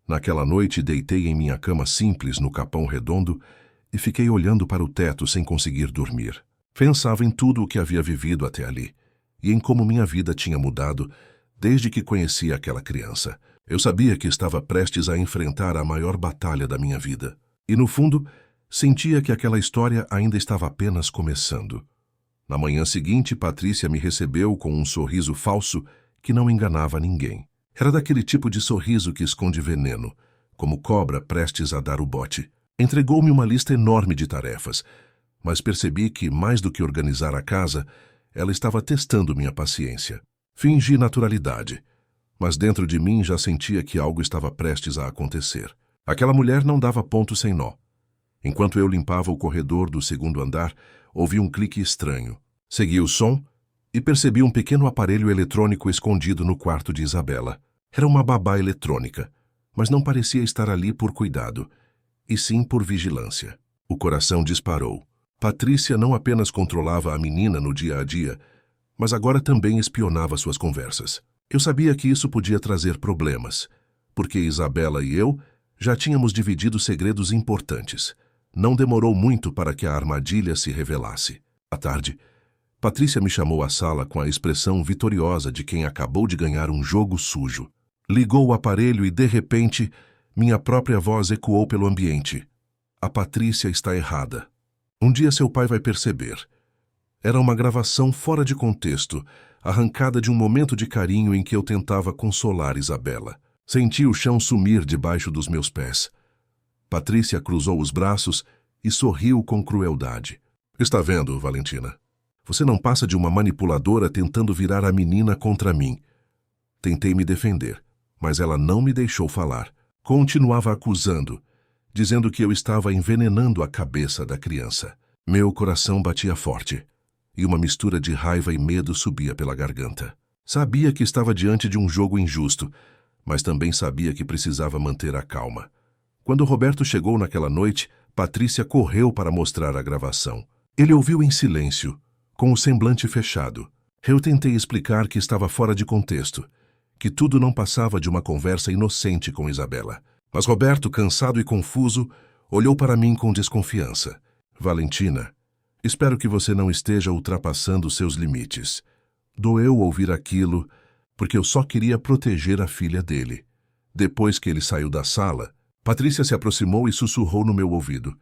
Naquela noite, deitei em minha cama simples no capão redondo e fiquei olhando para o teto sem conseguir dormir. Pensava em tudo o que havia vivido até ali, e em como minha vida tinha mudado desde que conheci aquela criança. Eu sabia que estava prestes a enfrentar a maior batalha da minha vida. E, no fundo, sentia que aquela história ainda estava apenas começando. Na manhã seguinte, Patrícia me recebeu com um sorriso falso que não enganava ninguém. Era daquele tipo de sorriso que esconde veneno, como cobra prestes a dar o bote. Entregou-me uma lista enorme de tarefas, mas percebi que, mais do que organizar a casa, ela estava testando minha paciência. Fingi naturalidade, mas dentro de mim já sentia que algo estava prestes a acontecer. Aquela mulher não dava ponto sem nó. Enquanto eu limpava o corredor do segundo andar, ouvi um clique estranho. Segui o som e percebi um pequeno aparelho eletrônico escondido no quarto de Isabela. Era uma babá eletrônica, mas não parecia estar ali por cuidado, e sim por vigilância. O coração disparou. Patrícia não apenas controlava a menina no dia a dia, mas agora também espionava suas conversas. Eu sabia que isso podia trazer problemas, porque Isabela e eu já tínhamos dividido segredos importantes. Não demorou muito para que a armadilha se revelasse. À tarde, Patrícia me chamou à sala com a expressão vitoriosa de quem acabou de ganhar um jogo sujo. Ligou o aparelho e, de repente, minha própria voz ecoou pelo ambiente. A Patrícia está errada. Um dia seu pai vai perceber. Era uma gravação fora de contexto, arrancada de um momento de carinho em que eu tentava consolar Isabela. Senti o chão sumir debaixo dos meus pés. Patrícia cruzou os braços e sorriu com crueldade. Está vendo, Valentina? Você não passa de uma manipuladora tentando virar a menina contra mim. Tentei me defender, mas ela não me deixou falar. Continuava acusando, dizendo que eu estava envenenando a cabeça da criança. Meu coração batia forte, e uma mistura de raiva e medo subia pela garganta. Sabia que estava diante de um jogo injusto, mas também sabia que precisava manter a calma. Quando Roberto chegou naquela noite, Patrícia correu para mostrar a gravação. Ele ouviu em silêncio, com o semblante fechado. Eu tentei explicar que estava fora de contexto, que tudo não passava de uma conversa inocente com Isabela. Mas Roberto, cansado e confuso, olhou para mim com desconfiança. Valentina, espero que você não esteja ultrapassando seus limites. Doeu ouvir aquilo, porque eu só queria proteger a filha dele. Depois que ele saiu da sala, Patrícia se aproximou e sussurrou no meu ouvido.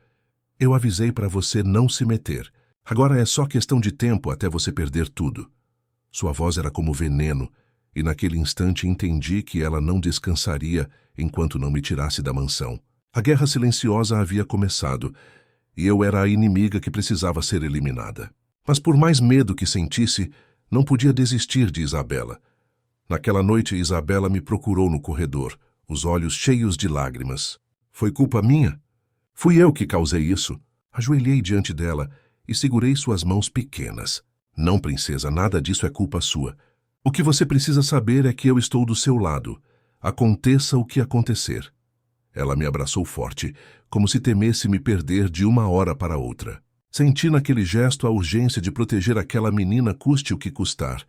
Eu avisei para você não se meter. Agora é só questão de tempo até você perder tudo. Sua voz era como veneno, e naquele instante entendi que ela não descansaria enquanto não me tirasse da mansão. A guerra silenciosa havia começado, e eu era a inimiga que precisava ser eliminada. Mas por mais medo que sentisse, não podia desistir de Isabela. Naquela noite, Isabela me procurou no corredor, os olhos cheios de lágrimas. Foi culpa minha? Fui eu que causei isso. Ajoelhei diante dela e segurei suas mãos pequenas. Não, princesa, nada disso é culpa sua. O que você precisa saber é que eu estou do seu lado. Aconteça o que acontecer. Ela me abraçou forte, como se temesse me perder de uma hora para outra. Senti naquele gesto a urgência de proteger aquela menina custe o que custar.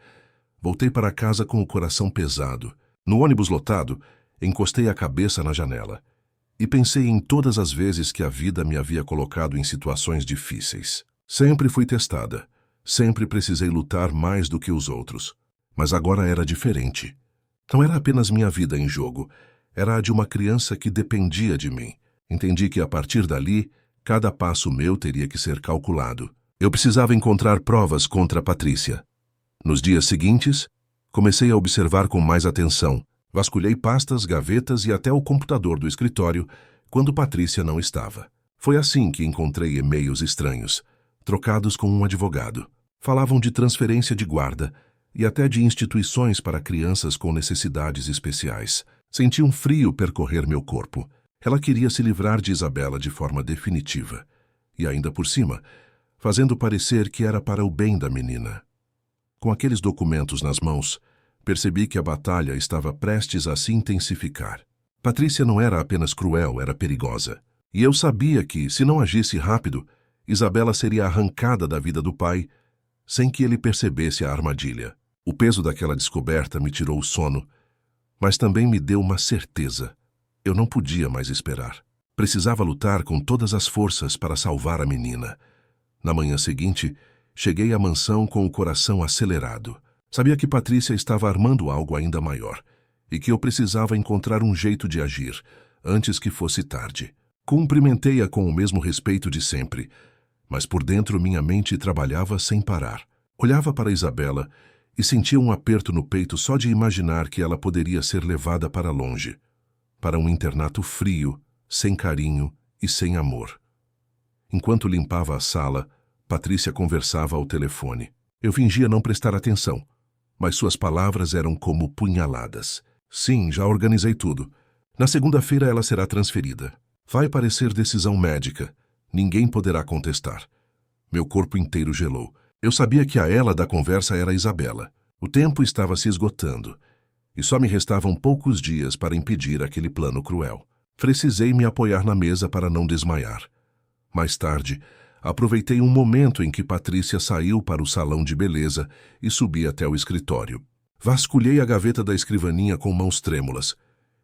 Voltei para casa com o coração pesado. No ônibus lotado, encostei a cabeça na janela. E pensei em todas as vezes que a vida me havia colocado em situações difíceis. Sempre fui testada. Sempre precisei lutar mais do que os outros. Mas agora era diferente. Não era apenas minha vida em jogo. Era a de uma criança que dependia de mim. Entendi que, a partir dali, cada passo meu teria que ser calculado. Eu precisava encontrar provas contra Patrícia. Nos dias seguintes, comecei a observar com mais atenção. Vasculhei pastas, gavetas e até o computador do escritório quando Patrícia não estava. Foi assim que encontrei e-mails estranhos, trocados com um advogado. Falavam de transferência de guarda e até de instituições para crianças com necessidades especiais. Senti um frio percorrer meu corpo. Ela queria se livrar de Isabela de forma definitiva. E ainda por cima, fazendo parecer que era para o bem da menina. Com aqueles documentos nas mãos, percebi que a batalha estava prestes a se intensificar. Patrícia não era apenas cruel, era perigosa. E eu sabia que, se não agisse rápido, Isabela seria arrancada da vida do pai, sem que ele percebesse a armadilha. O peso daquela descoberta me tirou o sono, mas também me deu uma certeza. Eu não podia mais esperar. Precisava lutar com todas as forças para salvar a menina. Na manhã seguinte, cheguei à mansão com o coração acelerado. Sabia que Patrícia estava armando algo ainda maior e que eu precisava encontrar um jeito de agir, antes que fosse tarde. Cumprimentei-a com o mesmo respeito de sempre, Mas por dentro minha mente trabalhava sem parar. Olhava para Isabela e sentia um aperto no peito só de imaginar que ela poderia ser levada para longe, para um internato frio, sem carinho e sem amor. Enquanto limpava a sala, Patrícia conversava ao telefone. Eu fingia não prestar atenção, mas suas palavras eram como punhaladas. Sim, já organizei tudo. Na segunda-feira ela será transferida. Vai parecer decisão médica. Ninguém poderá contestar. Meu corpo inteiro gelou. Eu sabia que a ela da conversa era Isabela. O tempo estava se esgotando, e só me restavam poucos dias para impedir aquele plano cruel. Precisei me apoiar na mesa para não desmaiar. Mais tarde, aproveitei um momento em que Patrícia saiu para o salão de beleza e subi até o escritório. Vasculhei a gaveta da escrivaninha com mãos trêmulas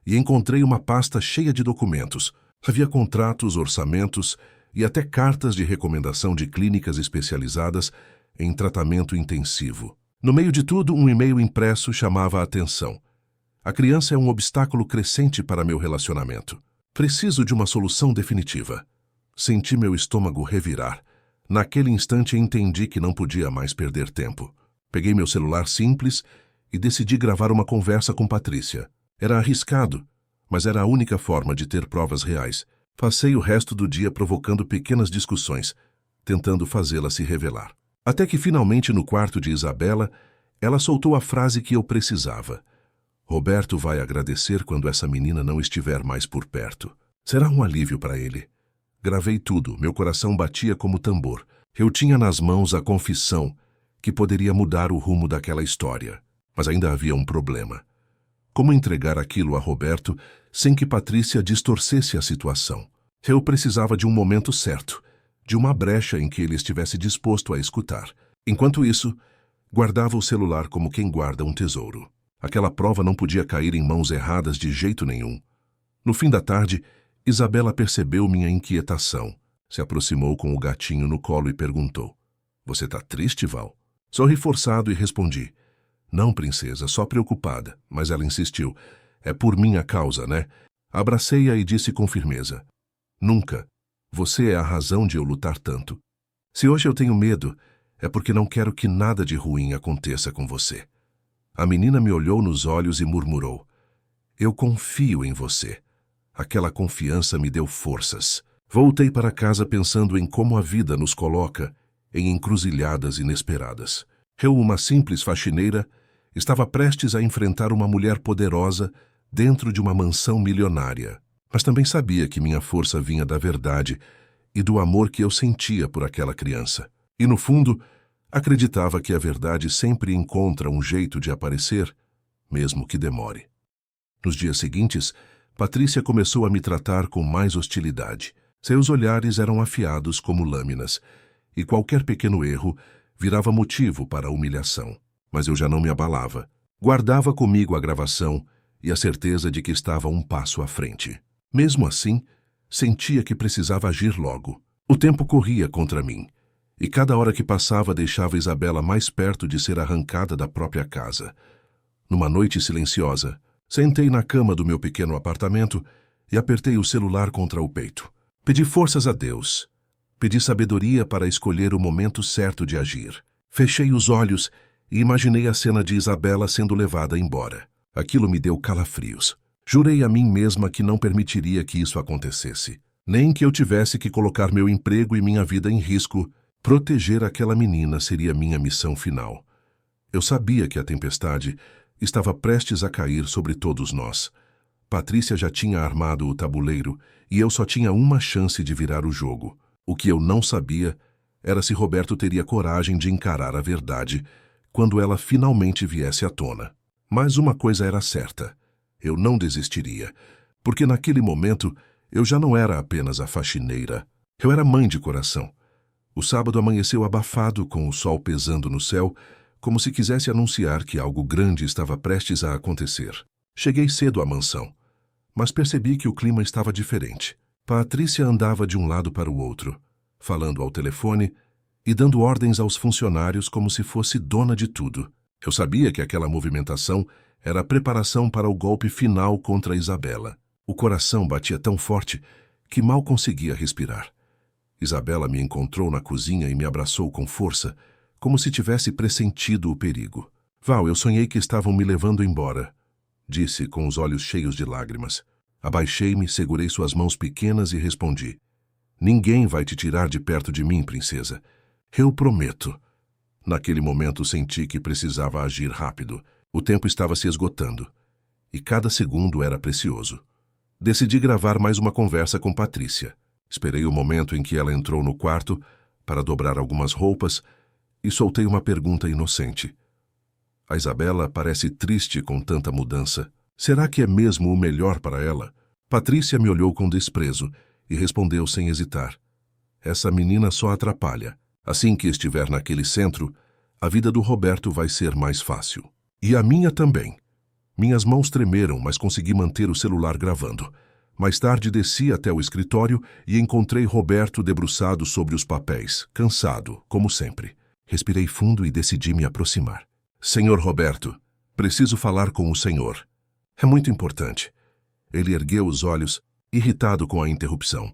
e encontrei uma pasta cheia de documentos. Havia contratos, orçamentos e até cartas de recomendação de clínicas especializadas em tratamento intensivo. No meio de tudo, um e-mail impresso chamava a atenção. A criança é um obstáculo crescente para meu relacionamento. Preciso de uma solução definitiva. Senti meu estômago revirar. Naquele instante entendi que não podia mais perder tempo. Peguei meu celular simples e decidi gravar uma conversa com Patrícia. Era arriscado, mas era a única forma de ter provas reais. Passei o resto do dia provocando pequenas discussões, tentando fazê-la se revelar. Até que finalmente no quarto de Isabela, ela soltou a frase que eu precisava. Roberto vai agradecer quando essa menina não estiver mais por perto. Será um alívio para ele. Gravei tudo, meu coração batia como tambor. Eu tinha nas mãos a confissão que poderia mudar o rumo daquela história. Mas ainda havia um problema. Como entregar aquilo a Roberto sem que Patrícia distorcesse a situação? Eu precisava de um momento certo, de uma brecha em que ele estivesse disposto a escutar. Enquanto isso, guardava o celular como quem guarda um tesouro. Aquela prova não podia cair em mãos erradas de jeito nenhum. No fim da tarde, Isabela percebeu minha inquietação. Se aproximou com o gatinho no colo e perguntou: "Você tá triste, Val?" Sorri forçado e respondi: "Não, princesa, só preocupada." Mas ela insistiu: "É por minha causa, né?" Abracei-a e disse com firmeza: "Nunca. Você é a razão de eu lutar tanto. Se hoje eu tenho medo, é porque não quero que nada de ruim aconteça com você." A menina me olhou nos olhos e murmurou: "Eu confio em você." Aquela confiança me deu forças. Voltei para casa pensando em como a vida nos coloca em encruzilhadas inesperadas. Eu, uma simples faxineira, estava prestes a enfrentar uma mulher poderosa dentro de uma mansão milionária. Mas também sabia que minha força vinha da verdade e do amor que eu sentia por aquela criança. E, no fundo, acreditava que a verdade sempre encontra um jeito de aparecer, mesmo que demore. Nos dias seguintes, Patrícia começou a me tratar com mais hostilidade. Seus olhares eram afiados como lâminas, e qualquer pequeno erro virava motivo para a humilhação. Mas eu já não me abalava. Guardava comigo a gravação e a certeza de que estava um passo à frente. Mesmo assim, sentia que precisava agir logo. O tempo corria contra mim, e cada hora que passava deixava Isabela mais perto de ser arrancada da própria casa. Numa noite silenciosa, sentei na cama do meu pequeno apartamento e apertei o celular contra o peito. Pedi forças a Deus. Pedi sabedoria para escolher o momento certo de agir. Fechei os olhos e imaginei a cena de Isabela sendo levada embora. Aquilo me deu calafrios. Jurei a mim mesma que não permitiria que isso acontecesse, nem que eu tivesse que colocar meu emprego e minha vida em risco. Proteger aquela menina seria minha missão final. Eu sabia que a tempestade estava prestes a cair sobre todos nós. Patrícia já tinha armado o tabuleiro e eu só tinha uma chance de virar o jogo. O que eu não sabia era se Roberto teria coragem de encarar a verdade quando ela finalmente viesse à tona. Mas uma coisa era certa: eu não desistiria, porque naquele momento eu já não era apenas a faxineira. Eu era mãe de coração. O sábado amanheceu abafado, com o sol pesando no céu, como se quisesse anunciar que algo grande estava prestes a acontecer. Cheguei cedo à mansão, mas percebi que o clima estava diferente. Patrícia andava de um lado para o outro, falando ao telefone e dando ordens aos funcionários como se fosse dona de tudo. Eu sabia que aquela movimentação era a preparação para o golpe final contra Isabela. O coração batia tão forte que mal conseguia respirar. Isabela me encontrou na cozinha e me abraçou com força, como se tivesse pressentido o perigo. Val, eu sonhei que estavam me levando embora, disse com os olhos cheios de lágrimas. Abaixei-me, segurei suas mãos pequenas e respondi. Ninguém vai te tirar de perto de mim, princesa. Eu prometo. Naquele momento senti que precisava agir rápido. O tempo estava se esgotando, e cada segundo era precioso. Decidi gravar mais uma conversa com Patrícia. Esperei o momento em que ela entrou no quarto para dobrar algumas roupas e soltei uma pergunta inocente. A Isabela parece triste com tanta mudança. Será que é mesmo o melhor para ela? Patrícia me olhou com desprezo e respondeu sem hesitar. Essa menina só atrapalha. Assim que estiver naquele centro, a vida do Roberto vai ser mais fácil. E a minha também. Minhas mãos tremeram, mas consegui manter o celular gravando. Mais tarde desci até o escritório e encontrei Roberto debruçado sobre os papéis, cansado, como sempre. Respirei fundo e decidi me aproximar. Senhor Roberto, preciso falar com o senhor. É muito importante. Ele ergueu os olhos, irritado com a interrupção.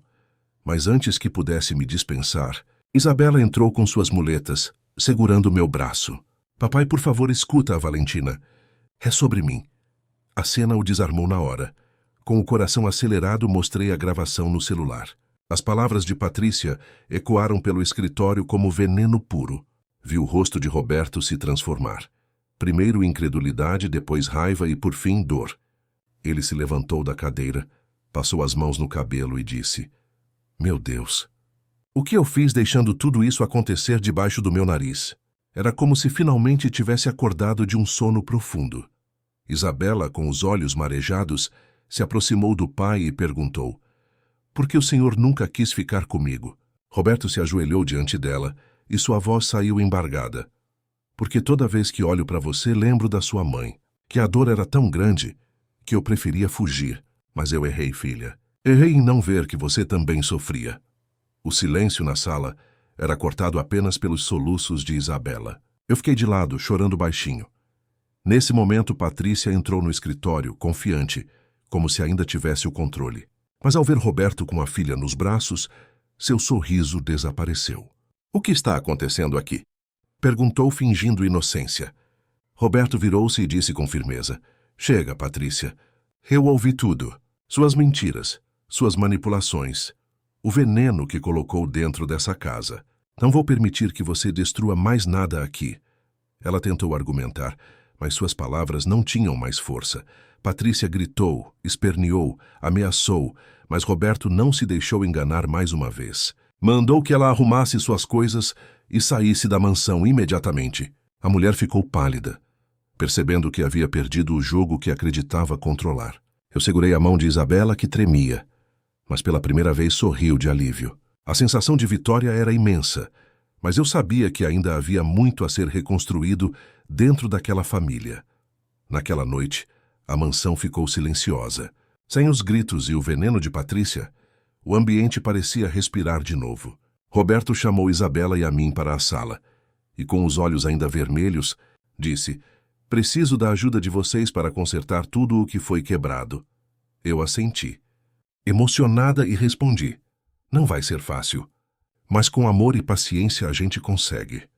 Mas antes que pudesse me dispensar, Isabela entrou com suas muletas, segurando meu braço. Papai, por favor, escuta a Valentina. É sobre mim. A cena o desarmou na hora. Com o coração acelerado, mostrei a gravação no celular. As palavras de Patrícia ecoaram pelo escritório como veneno puro. Vi o rosto de Roberto se transformar. Primeiro incredulidade, depois raiva e, por fim, dor. Ele se levantou da cadeira, passou as mãos no cabelo e disse: Meu Deus! O que eu fiz deixando tudo isso acontecer debaixo do meu nariz? Era como se finalmente tivesse acordado de um sono profundo. Isabela, com os olhos marejados, se aproximou do pai e perguntou: Por que o senhor nunca quis ficar comigo? Roberto se ajoelhou diante dela e sua voz saiu embargada. Porque toda vez que olho para você, lembro da sua mãe, que a dor era tão grande que eu preferia fugir. Mas eu errei, filha. Errei em não ver que você também sofria. O silêncio na sala era cortado apenas pelos soluços de Isabela. Eu fiquei de lado, chorando baixinho. Nesse momento, Patrícia entrou no escritório, confiante, como se ainda tivesse o controle. Mas ao ver Roberto com a filha nos braços, seu sorriso desapareceu. O que está acontecendo aqui? Perguntou fingindo inocência. Roberto virou-se e disse com firmeza: Chega, Patrícia. Eu ouvi tudo. Suas mentiras, suas manipulações, o veneno que colocou dentro dessa casa. Não vou permitir que você destrua mais nada aqui. Ela tentou argumentar, mas suas palavras não tinham mais força. Patrícia gritou, esperneou, ameaçou, mas Roberto não se deixou enganar mais uma vez. Mandou que ela arrumasse suas coisas e saísse da mansão imediatamente. A mulher ficou pálida, percebendo que havia perdido o jogo que acreditava controlar. Eu segurei a mão de Isabela, que tremia, mas pela primeira vez sorriu de alívio. A sensação de vitória era imensa, mas eu sabia que ainda havia muito a ser reconstruído dentro daquela família. Naquela noite, a mansão ficou silenciosa. Sem os gritos e o veneno de Patrícia, o ambiente parecia respirar de novo. Roberto chamou Isabela e a mim para a sala, e com os olhos ainda vermelhos, disse: Preciso da ajuda de vocês para consertar tudo o que foi quebrado. Eu assenti, emocionada, e respondi: Não vai ser fácil, mas com amor e paciência a gente consegue.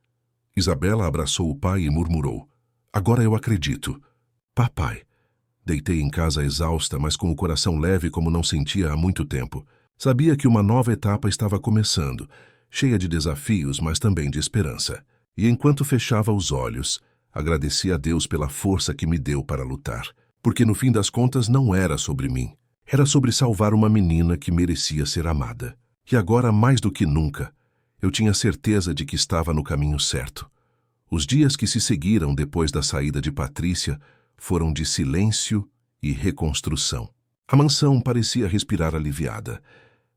Isabela abraçou o pai e murmurou: Agora eu acredito. Papai. Deitei em casa exausta, mas com o coração leve como não sentia há muito tempo. Sabia que uma nova etapa estava começando, cheia de desafios, mas também de esperança. E enquanto fechava os olhos, agradeci a Deus pela força que me deu para lutar. Porque no fim das contas não era sobre mim. Era sobre salvar uma menina que merecia ser amada. E agora, mais do que nunca, eu tinha certeza de que estava no caminho certo. Os dias que se seguiram depois da saída de Patrícia foram de silêncio e reconstrução. A mansão parecia respirar aliviada,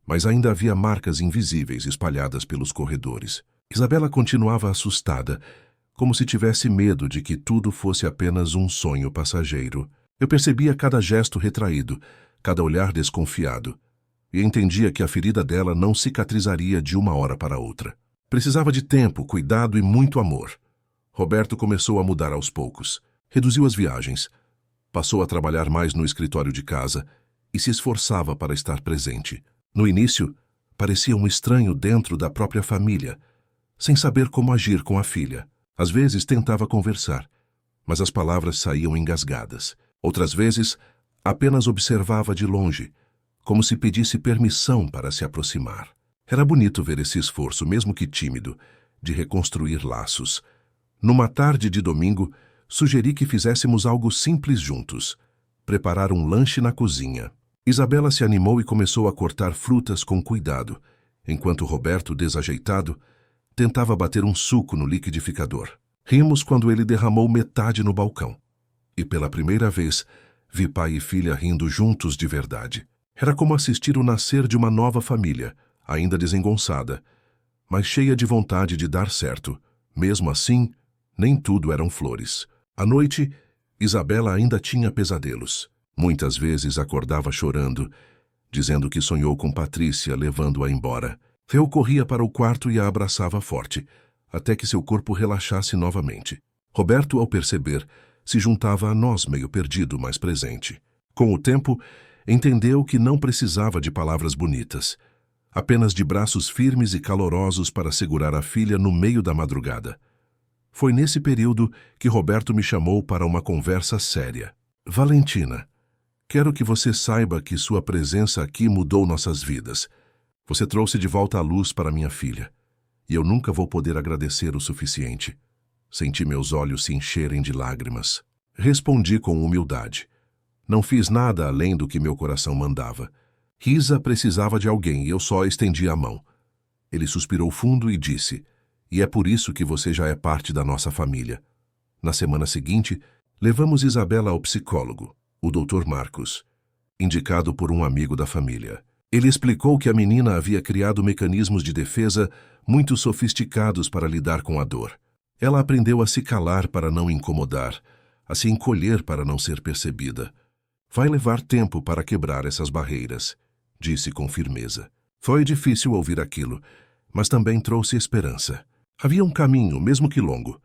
mas ainda havia marcas invisíveis espalhadas pelos corredores. Isabela continuava assustada, como se tivesse medo de que tudo fosse apenas um sonho passageiro. Eu percebia cada gesto retraído, cada olhar desconfiado, e entendia que a ferida dela não cicatrizaria de uma hora para outra. Precisava de tempo, cuidado e muito amor. Roberto começou a mudar aos poucos. Reduziu as viagens, passou a trabalhar mais no escritório de casa e se esforçava para estar presente. No início, Parecia um estranho dentro da própria família, sem saber como agir com a filha. Às vezes tentava conversar, mas as palavras saíam engasgadas. Outras vezes, apenas observava de longe, como se pedisse permissão para se aproximar. Era bonito ver esse esforço, mesmo que tímido, de reconstruir laços. Numa tarde de domingo, sugeri que fizéssemos algo simples juntos. Preparar um lanche na cozinha. Isabela se animou e começou a cortar frutas com cuidado, enquanto Roberto, desajeitado, tentava bater um suco no liquidificador. Rimos quando ele derramou metade no balcão. E pela primeira vez, vi pai e filha rindo juntos de verdade. Era como assistir o nascer de uma nova família, ainda desengonçada, mas cheia de vontade de dar certo. Mesmo assim, nem tudo eram flores. À noite, Isabela ainda tinha pesadelos. Muitas vezes acordava chorando, dizendo que sonhou com Patrícia levando-a embora. Eu corria para o quarto e a abraçava forte, até que seu corpo relaxasse novamente. Roberto, ao perceber, se juntava a nós meio perdido, mas presente. Com o tempo, entendeu que não precisava de palavras bonitas, apenas de braços firmes e calorosos para segurar a filha no meio da madrugada. Foi nesse período que Roberto me chamou para uma conversa séria. Valentina, quero que você saiba que sua presença aqui mudou nossas vidas. Você trouxe de volta a luz para minha filha, e eu nunca vou poder agradecer o suficiente. Senti meus olhos se encherem de lágrimas. Respondi com humildade. Não fiz nada além do que meu coração mandava. Risa precisava de alguém e eu só estendi a mão. Ele suspirou fundo e disse: "E é por isso que você já é parte da nossa família." Na semana seguinte, levamos Isabela ao psicólogo, o Dr. Marcos, indicado por um amigo da família. Ele explicou que a menina havia criado mecanismos de defesa muito sofisticados para lidar com a dor. Ela aprendeu a se calar para não incomodar, a se encolher para não ser percebida. Vai levar tempo para quebrar essas barreiras, disse com firmeza. Foi difícil ouvir aquilo, mas também trouxe esperança. Havia um caminho, mesmo que longo.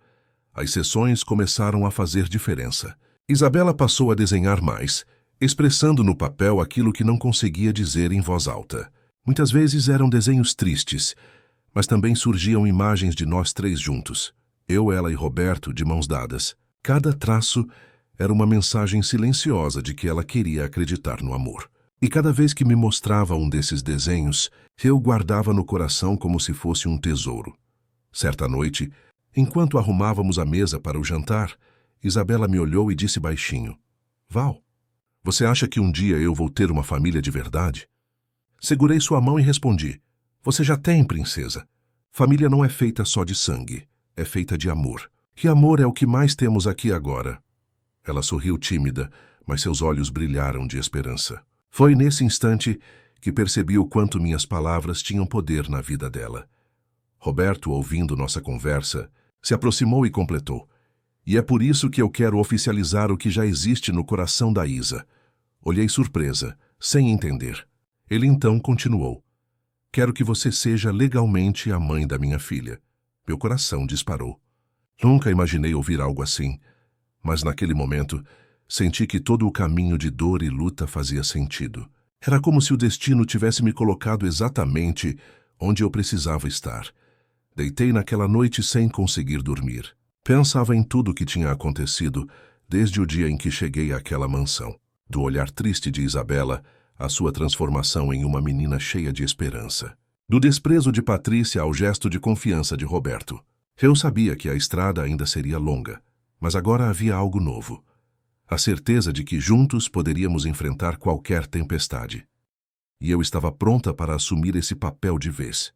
As sessões começaram a fazer diferença. Isabela passou a desenhar mais, expressando no papel aquilo que não conseguia dizer em voz alta. Muitas vezes eram desenhos tristes, mas também surgiam imagens de nós três juntos. Eu, ela e Roberto, de mãos dadas. Cada traço era uma mensagem silenciosa de que ela queria acreditar no amor. E cada vez que me mostrava um desses desenhos, eu o guardava no coração como se fosse um tesouro. Certa noite, enquanto arrumávamos a mesa para o jantar, Isabela me olhou e disse baixinho: "Val, você acha que um dia eu vou ter uma família de verdade?" Segurei sua mão e respondi: "Você já tem, princesa. Família não é feita só de sangue, é feita de amor. E amor é o que mais temos aqui agora." Ela sorriu tímida, mas seus olhos brilharam de esperança. Foi nesse instante que percebi o quanto minhas palavras tinham poder na vida dela. Roberto, ouvindo nossa conversa, se aproximou e completou: "E é por isso que eu quero oficializar o que já existe no coração da Isa." Olhei surpresa, sem entender. Ele então continuou: "Quero que você seja legalmente a mãe da minha filha." Meu coração disparou. Nunca imaginei ouvir algo assim, mas naquele momento senti que todo o caminho de dor e luta fazia sentido. Era como se o destino tivesse me colocado exatamente onde eu precisava estar. Deitei naquela noite sem conseguir dormir. Pensava em tudo o que tinha acontecido desde o dia em que cheguei àquela mansão. Do olhar triste de Isabela, a sua transformação em uma menina cheia de esperança. Do desprezo de Patrícia ao gesto de confiança de Roberto. Eu sabia que a estrada ainda seria longa, mas agora havia algo novo. A certeza de que juntos poderíamos enfrentar qualquer tempestade. E eu estava pronta para assumir esse papel de vez.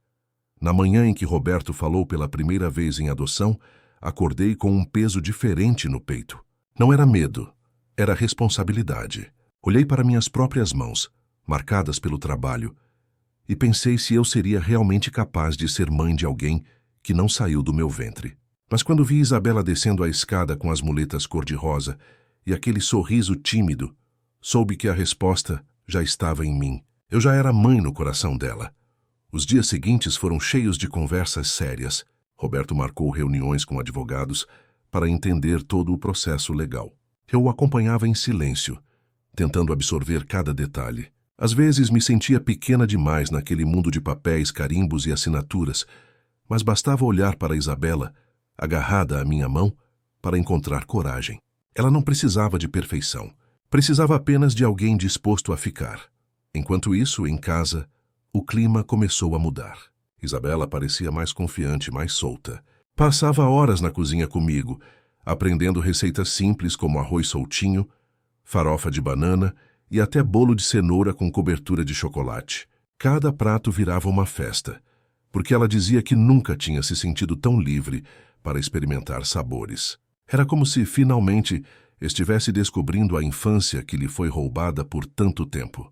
Na manhã em que Roberto falou pela primeira vez em adoção, acordei com um peso diferente no peito. Não era medo, era responsabilidade. Olhei para minhas próprias mãos, marcadas pelo trabalho, e pensei se eu seria realmente capaz de ser mãe de alguém que não saiu do meu ventre. Mas quando vi Isabela descendo a escada com as muletas cor-de-rosa e aquele sorriso tímido, soube que a resposta já estava em mim. Eu já era mãe no coração dela. Os dias seguintes foram cheios de conversas sérias. Roberto marcou reuniões com advogados para entender todo o processo legal. Eu o acompanhava em silêncio, tentando absorver cada detalhe. Às vezes me sentia pequena demais naquele mundo de papéis, carimbos e assinaturas, mas bastava olhar para Isabela, agarrada à minha mão, para encontrar coragem. Ela não precisava de perfeição. Precisava apenas de alguém disposto a ficar. Enquanto isso, em casa, o clima começou a mudar. Isabela parecia mais confiante, mais solta. Passava horas na cozinha comigo, aprendendo receitas simples como arroz soltinho, farofa de banana e até bolo de cenoura com cobertura de chocolate. Cada prato virava uma festa, porque ela dizia que nunca tinha se sentido tão livre para experimentar sabores. Era como se, finalmente, estivesse descobrindo a infância que lhe foi roubada por tanto tempo.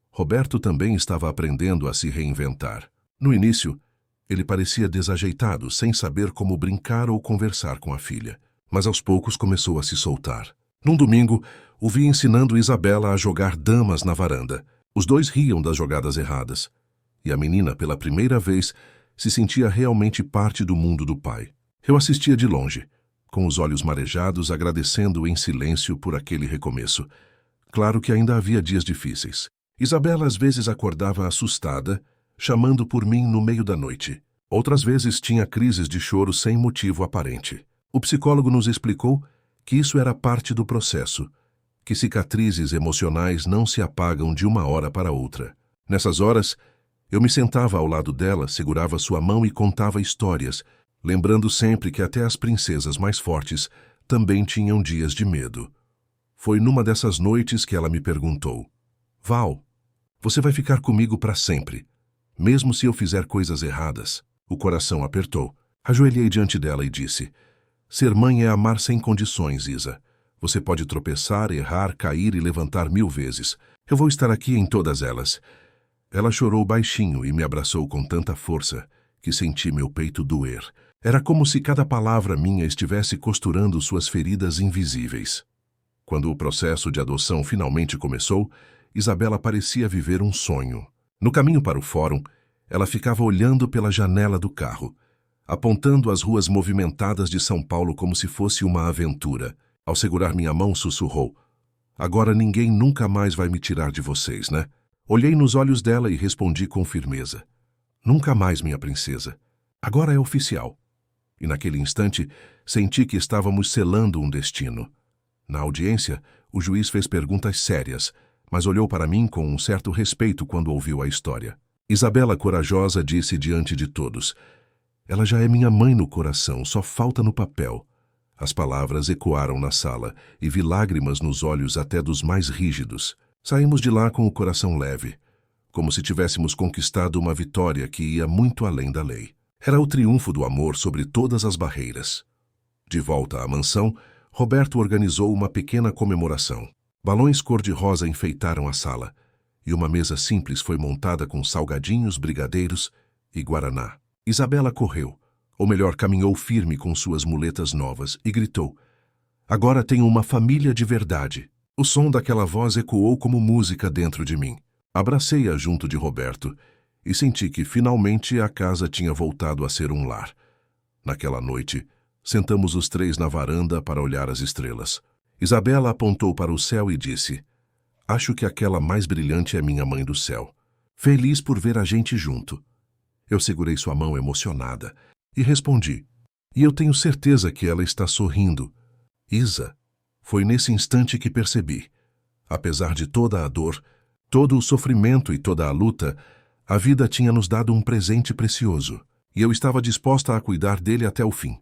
Roberto também estava aprendendo a se reinventar. No início, ele parecia desajeitado, sem saber como brincar ou conversar com a filha. Mas aos poucos começou a se soltar. Num domingo, o vi ensinando Isabela a jogar damas na varanda. Os dois riam das jogadas erradas. E a menina, pela primeira vez, se sentia realmente parte do mundo do pai. Eu assistia de longe, com os olhos marejados, agradecendo em silêncio por aquele recomeço. Claro que ainda havia dias difíceis. Isabela às vezes acordava assustada, chamando por mim no meio da noite. Outras vezes tinha crises de choro sem motivo aparente. O psicólogo nos explicou que isso era parte do processo, que cicatrizes emocionais não se apagam de uma hora para outra. Nessas horas, eu me sentava ao lado dela, segurava sua mão e contava histórias, lembrando sempre que até as princesas mais fortes também tinham dias de medo. Foi numa dessas noites que ela me perguntou: Val, você vai ficar comigo para sempre, mesmo se eu fizer coisas erradas? O coração apertou. Ajoelhei diante dela e disse: ser mãe é amar sem condições, Isa. Você pode tropeçar, errar, cair e levantar 1000 vezes. Eu vou estar aqui em todas elas. Ela chorou baixinho e me abraçou com tanta força que senti meu peito doer. Era como se cada palavra minha estivesse costurando suas feridas invisíveis. Quando o processo de adoção finalmente começou, Isabela parecia viver um sonho. No caminho para o fórum, ela ficava olhando pela janela do carro, apontando as ruas movimentadas de São Paulo como se fosse uma aventura. Ao segurar minha mão, sussurrou: agora ninguém nunca mais vai me tirar de vocês, né? Olhei nos olhos dela e respondi com firmeza: nunca mais, minha princesa. Agora é oficial. E naquele instante, senti que estávamos selando um destino. Na audiência, o juiz fez perguntas sérias, mas olhou para mim com um certo respeito quando ouviu a história. Isabela, corajosa, disse diante de todos: ela já é minha mãe no coração, só falta no papel. As palavras ecoaram na sala e vi lágrimas nos olhos até dos mais rígidos. Saímos de lá com o coração leve, como se tivéssemos conquistado uma vitória que ia muito além da lei. Era o triunfo do amor sobre todas as barreiras. De volta à mansão, Roberto organizou uma pequena comemoração. Balões cor-de-rosa enfeitaram a sala, e uma mesa simples foi montada com salgadinhos, brigadeiros e guaraná. Isabela correu, ou melhor, caminhou firme com suas muletas novas e gritou: agora tenho uma família de verdade. O som daquela voz ecoou como música dentro de mim. Abracei-a junto de Roberto e senti que finalmente a casa tinha voltado a ser um lar. Naquela noite, sentamos os três na varanda para olhar as estrelas. Isabela apontou para o céu e disse: acho que aquela mais brilhante é minha mãe do céu. Feliz por ver a gente junto. Eu segurei sua mão emocionada e respondi: e eu tenho certeza que ela está sorrindo. Isa, foi nesse instante que percebi. Apesar de toda a dor, todo o sofrimento e toda a luta, a vida tinha nos dado um presente precioso, e eu estava disposta a cuidar dele até o fim.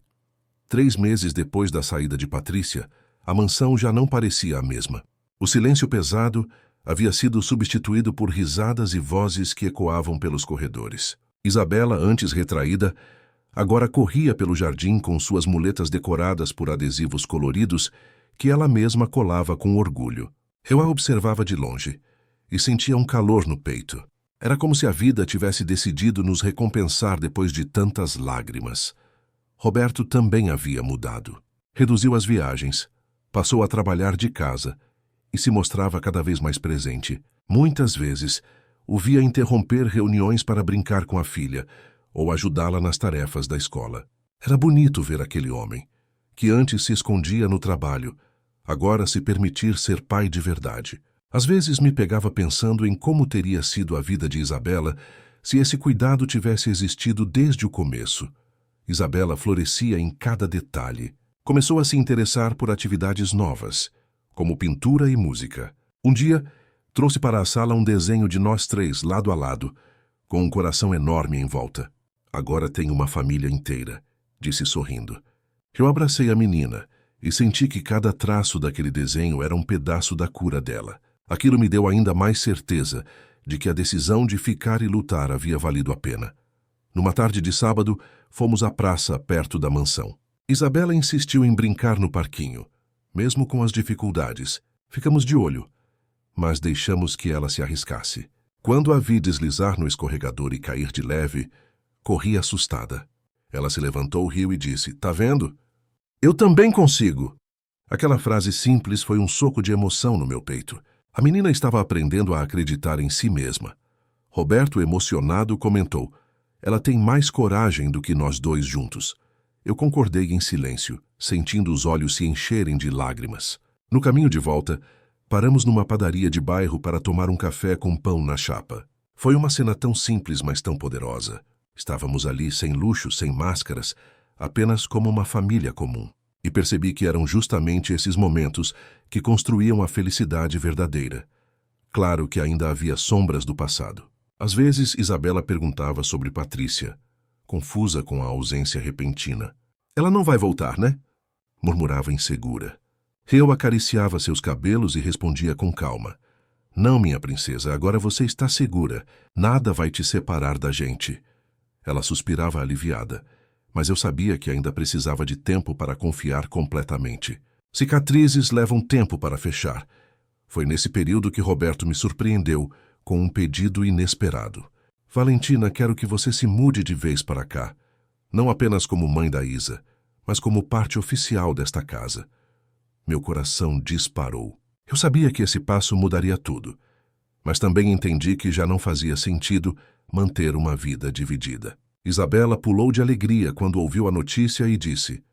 3 meses depois da saída de Patrícia, a mansão já não parecia a mesma. O silêncio pesado havia sido substituído por risadas e vozes que ecoavam pelos corredores. Isabela, antes retraída, agora corria pelo jardim com suas muletas decoradas por adesivos coloridos que ela mesma colava com orgulho. Eu a observava de longe e sentia um calor no peito. Era como se a vida tivesse decidido nos recompensar depois de tantas lágrimas. Roberto também havia mudado. Reduziu as viagens, passou a trabalhar de casa e se mostrava cada vez mais presente. Muitas vezes, o via interromper reuniões para brincar com a filha ou ajudá-la nas tarefas da escola. Era bonito ver aquele homem, que antes se escondia no trabalho, agora se permitir ser pai de verdade. Às vezes me pegava pensando em como teria sido a vida de Isabela se esse cuidado tivesse existido desde o começo. Isabela florescia em cada detalhe. Começou a se interessar por atividades novas, como pintura e música. Um dia, trouxe para a sala um desenho de nós três, lado a lado, com um coração enorme em volta. Agora tenho uma família inteira, disse sorrindo. Eu abracei a menina e senti que cada traço daquele desenho era um pedaço da cura dela. Aquilo me deu ainda mais certeza de que a decisão de ficar e lutar havia valido a pena. Numa tarde de sábado, fomos à praça perto da mansão. Isabela insistiu em brincar no parquinho, mesmo com as dificuldades. Ficamos de olho, mas deixamos que ela se arriscasse. Quando a vi deslizar no escorregador e cair de leve, corri assustada. Ela se levantou, riu e disse: "Tá vendo? Eu também consigo!" Aquela frase simples foi um soco de emoção no meu peito. A menina estava aprendendo a acreditar em si mesma. Roberto, emocionado, comentou: "Ela tem mais coragem do que nós dois juntos." Eu concordei em silêncio, sentindo os olhos se encherem de lágrimas. No caminho de volta, paramos numa padaria de bairro para tomar um café com pão na chapa. Foi uma cena tão simples, mas tão poderosa. Estávamos ali sem luxo, sem máscaras, apenas como uma família comum. E percebi que eram justamente esses momentos que construíam a felicidade verdadeira. Claro que ainda havia sombras do passado. Às vezes, Isabela perguntava sobre Patrícia, confusa com a ausência repentina. "Ela não vai voltar, né?" murmurava insegura. Eu acariciava seus cabelos e respondia com calma: "Não, minha princesa, agora você está segura. Nada vai te separar da gente." Ela suspirava aliviada, mas eu sabia que ainda precisava de tempo para confiar completamente. Cicatrizes levam tempo para fechar. Foi nesse período que Roberto me surpreendeu com um pedido inesperado. "Valentina, quero que você se mude de vez para cá. Não apenas como mãe da Isa, mas como parte oficial desta casa." Meu coração disparou. Eu sabia que esse passo mudaria tudo, mas também entendi que já não fazia sentido manter uma vida dividida. Isabela pulou de alegria quando ouviu a notícia e disse: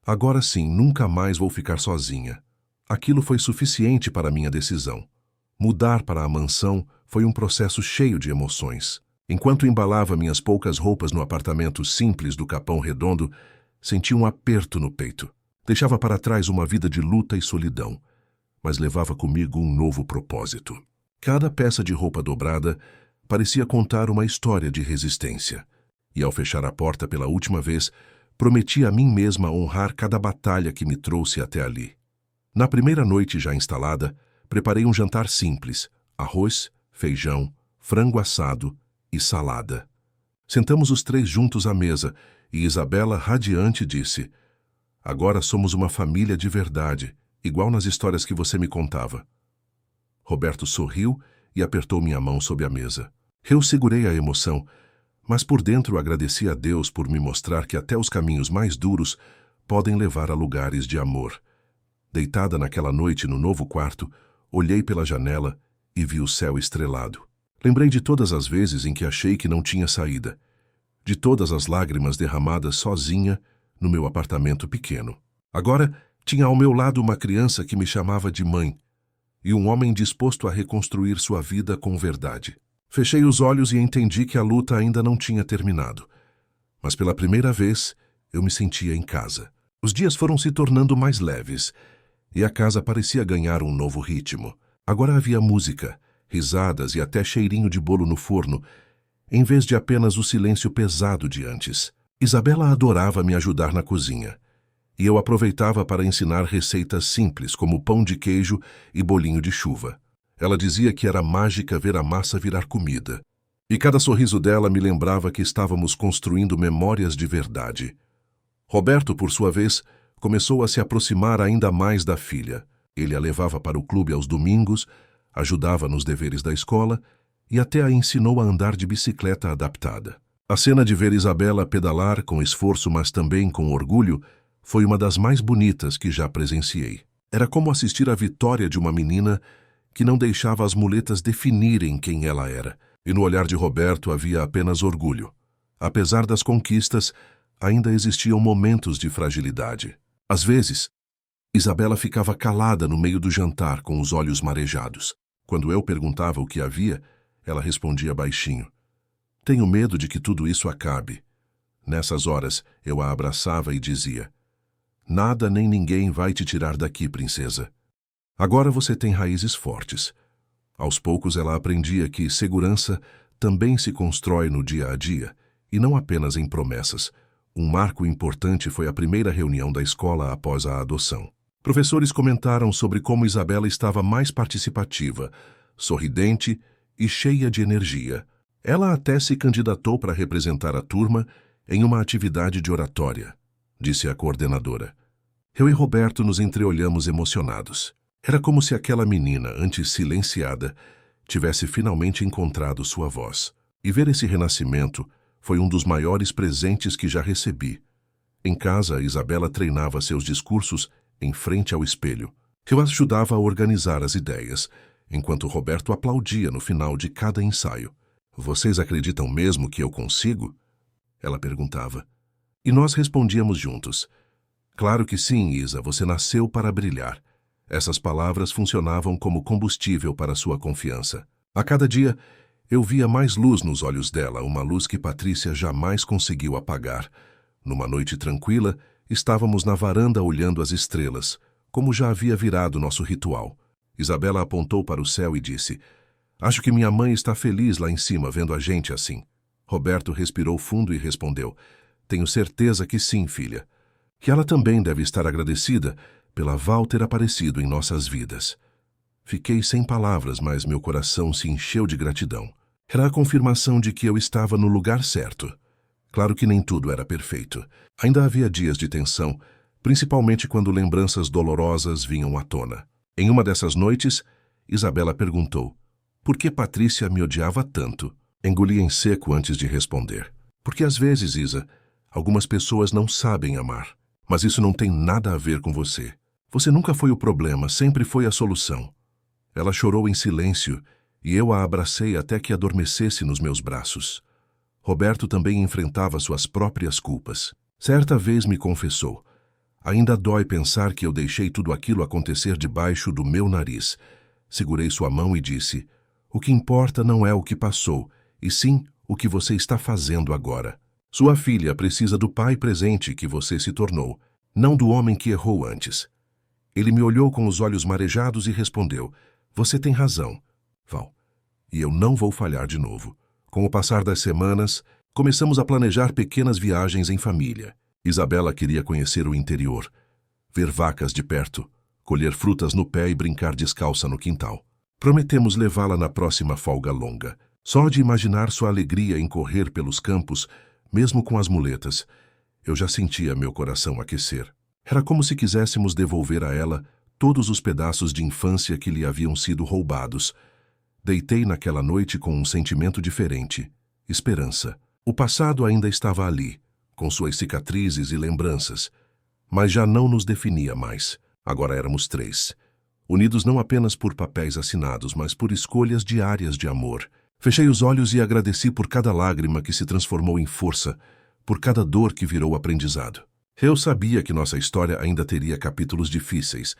"Agora sim, nunca mais vou ficar sozinha." Aquilo foi suficiente para minha decisão. Mudar para a mansão foi um processo cheio de emoções. Enquanto embalava minhas poucas roupas no apartamento simples do Capão Redondo, senti um aperto no peito. Deixava para trás uma vida de luta e solidão, mas levava comigo um novo propósito. Cada peça de roupa dobrada parecia contar uma história de resistência. E ao fechar a porta pela última vez, prometi a mim mesma honrar cada batalha que me trouxe até ali. Na primeira noite já instalada, preparei um jantar simples: arroz, feijão, frango assado e salada. Sentamos os três juntos à mesa e Isabela, radiante, disse: "Agora somos uma família de verdade, igual nas histórias que você me contava." Roberto sorriu e apertou minha mão sob a mesa. Eu segurei a emoção, mas por dentro agradeci a Deus por me mostrar que até os caminhos mais duros podem levar a lugares de amor. Deitada naquela noite no novo quarto, olhei pela janela e vi o céu estrelado. Lembrei de todas as vezes em que achei que não tinha saída, de todas as lágrimas derramadas sozinha no meu apartamento pequeno. Agora tinha ao meu lado uma criança que me chamava de mãe e um homem disposto a reconstruir sua vida com verdade. Fechei os olhos e entendi que a luta ainda não tinha terminado. Mas pela primeira vez, eu me sentia em casa. Os dias foram se tornando mais leves, e a casa parecia ganhar um novo ritmo. Agora havia música, risadas e até cheirinho de bolo no forno, em vez de apenas o silêncio pesado de antes. Isabela adorava me ajudar na cozinha, e eu aproveitava para ensinar receitas simples, como pão de queijo e bolinho de chuva. Ela dizia que era mágica ver a massa virar comida. E cada sorriso dela me lembrava que estávamos construindo memórias de verdade. Roberto, por sua vez, começou a se aproximar ainda mais da filha. Ele a levava para o clube aos domingos, ajudava nos deveres da escola e até a ensinou a andar de bicicleta adaptada. A cena de ver Isabela pedalar com esforço, mas também com orgulho, foi uma das mais bonitas que já presenciei. Era como assistir à vitória de uma menina que não deixava as muletas definirem quem ela era, e no olhar de Roberto havia apenas orgulho. Apesar das conquistas, ainda existiam momentos de fragilidade. Às vezes, Isabela ficava calada no meio do jantar com os olhos marejados. Quando eu perguntava o que havia, ela respondia baixinho: "Tenho medo de que tudo isso acabe." Nessas horas, eu a abraçava e dizia: "Nada nem ninguém vai te tirar daqui, princesa. Agora você tem raízes fortes." Aos poucos ela aprendia que segurança também se constrói no dia a dia, e não apenas em promessas. Um marco importante foi a primeira reunião da escola após a adoção. Professores comentaram sobre como Isabela estava mais participativa, sorridente e cheia de energia. Ela até se candidatou para representar a turma em uma atividade de oratória, disse a coordenadora. Eu e Roberto nos entreolhamos emocionados. Era como se aquela menina, antes silenciada, tivesse finalmente encontrado sua voz. E ver esse renascimento foi um dos maiores presentes que já recebi. Em casa, Isabela treinava seus discursos em frente ao espelho. Eu ajudava a organizar as ideias, enquanto Roberto aplaudia no final de cada ensaio. "Vocês acreditam mesmo que eu consigo?" ela perguntava. E nós respondíamos juntos: "Claro que sim, Isa, você nasceu para brilhar." Essas palavras funcionavam como combustível para sua confiança. A cada dia, eu via mais luz nos olhos dela, uma luz que Patrícia jamais conseguiu apagar. Numa noite tranquila, estávamos na varanda olhando as estrelas, como já havia virado nosso ritual. Isabela apontou para o céu e disse: "Acho que minha mãe está feliz lá em cima vendo a gente assim." Roberto respirou fundo e respondeu: "Tenho certeza que sim, filha. Que ela também deve estar agradecida pela Val ter aparecido em nossas vidas." Fiquei sem palavras, mas meu coração se encheu de gratidão. Era a confirmação de que eu estava no lugar certo. Claro que nem tudo era perfeito. Ainda havia dias de tensão, principalmente quando lembranças dolorosas vinham à tona. Em uma dessas noites, Isabela perguntou: "Por que Patrícia me odiava tanto?" Engoli em seco antes de responder. "Porque às vezes, Isa, algumas pessoas não sabem amar. Mas isso não tem nada a ver com você. Você nunca foi o problema, sempre foi a solução." Ela chorou em silêncio e eu a abracei até que adormecesse nos meus braços. Roberto também enfrentava suas próprias culpas. Certa vez me confessou: "Ainda dói pensar que eu deixei tudo aquilo acontecer debaixo do meu nariz." Segurei sua mão e disse: "O que importa não é o que passou, e sim o que você está fazendo agora. Sua filha precisa do pai presente que você se tornou, não do homem que errou antes." Ele me olhou com os olhos marejados e respondeu: "Você tem razão, Val, e eu não vou falhar de novo." Com o passar das semanas, começamos a planejar pequenas viagens em família. Isabela queria conhecer o interior, ver vacas de perto, colher frutas no pé e brincar descalça no quintal. Prometemos levá-la na próxima folga longa. Só de imaginar sua alegria em correr pelos campos, mesmo com as muletas, eu já sentia meu coração aquecer. Era como se quiséssemos devolver a ela todos os pedaços de infância que lhe haviam sido roubados. Deitei naquela noite com um sentimento diferente: esperança. O passado ainda estava ali, com suas cicatrizes e lembranças, mas já não nos definia mais. Agora éramos três, unidos não apenas por papéis assinados, mas por escolhas diárias de amor. Fechei os olhos e agradeci por cada lágrima que se transformou em força, por cada dor que virou aprendizado. Eu sabia que nossa história ainda teria capítulos difíceis,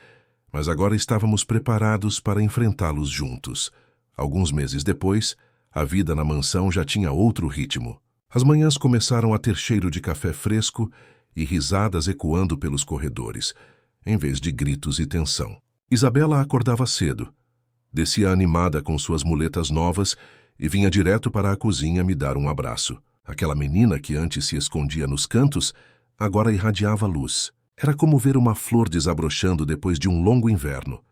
mas agora estávamos preparados para enfrentá-los juntos. Alguns meses depois, a vida na mansão já tinha outro ritmo. As manhãs começaram a ter cheiro de café fresco e risadas ecoando pelos corredores, em vez de gritos e tensão. Isabela acordava cedo, descia animada com suas muletas novas e vinha direto para a cozinha me dar um abraço. Aquela menina que antes se escondia nos cantos, agora irradiava luz. Era como ver uma flor desabrochando depois de um longo inverno.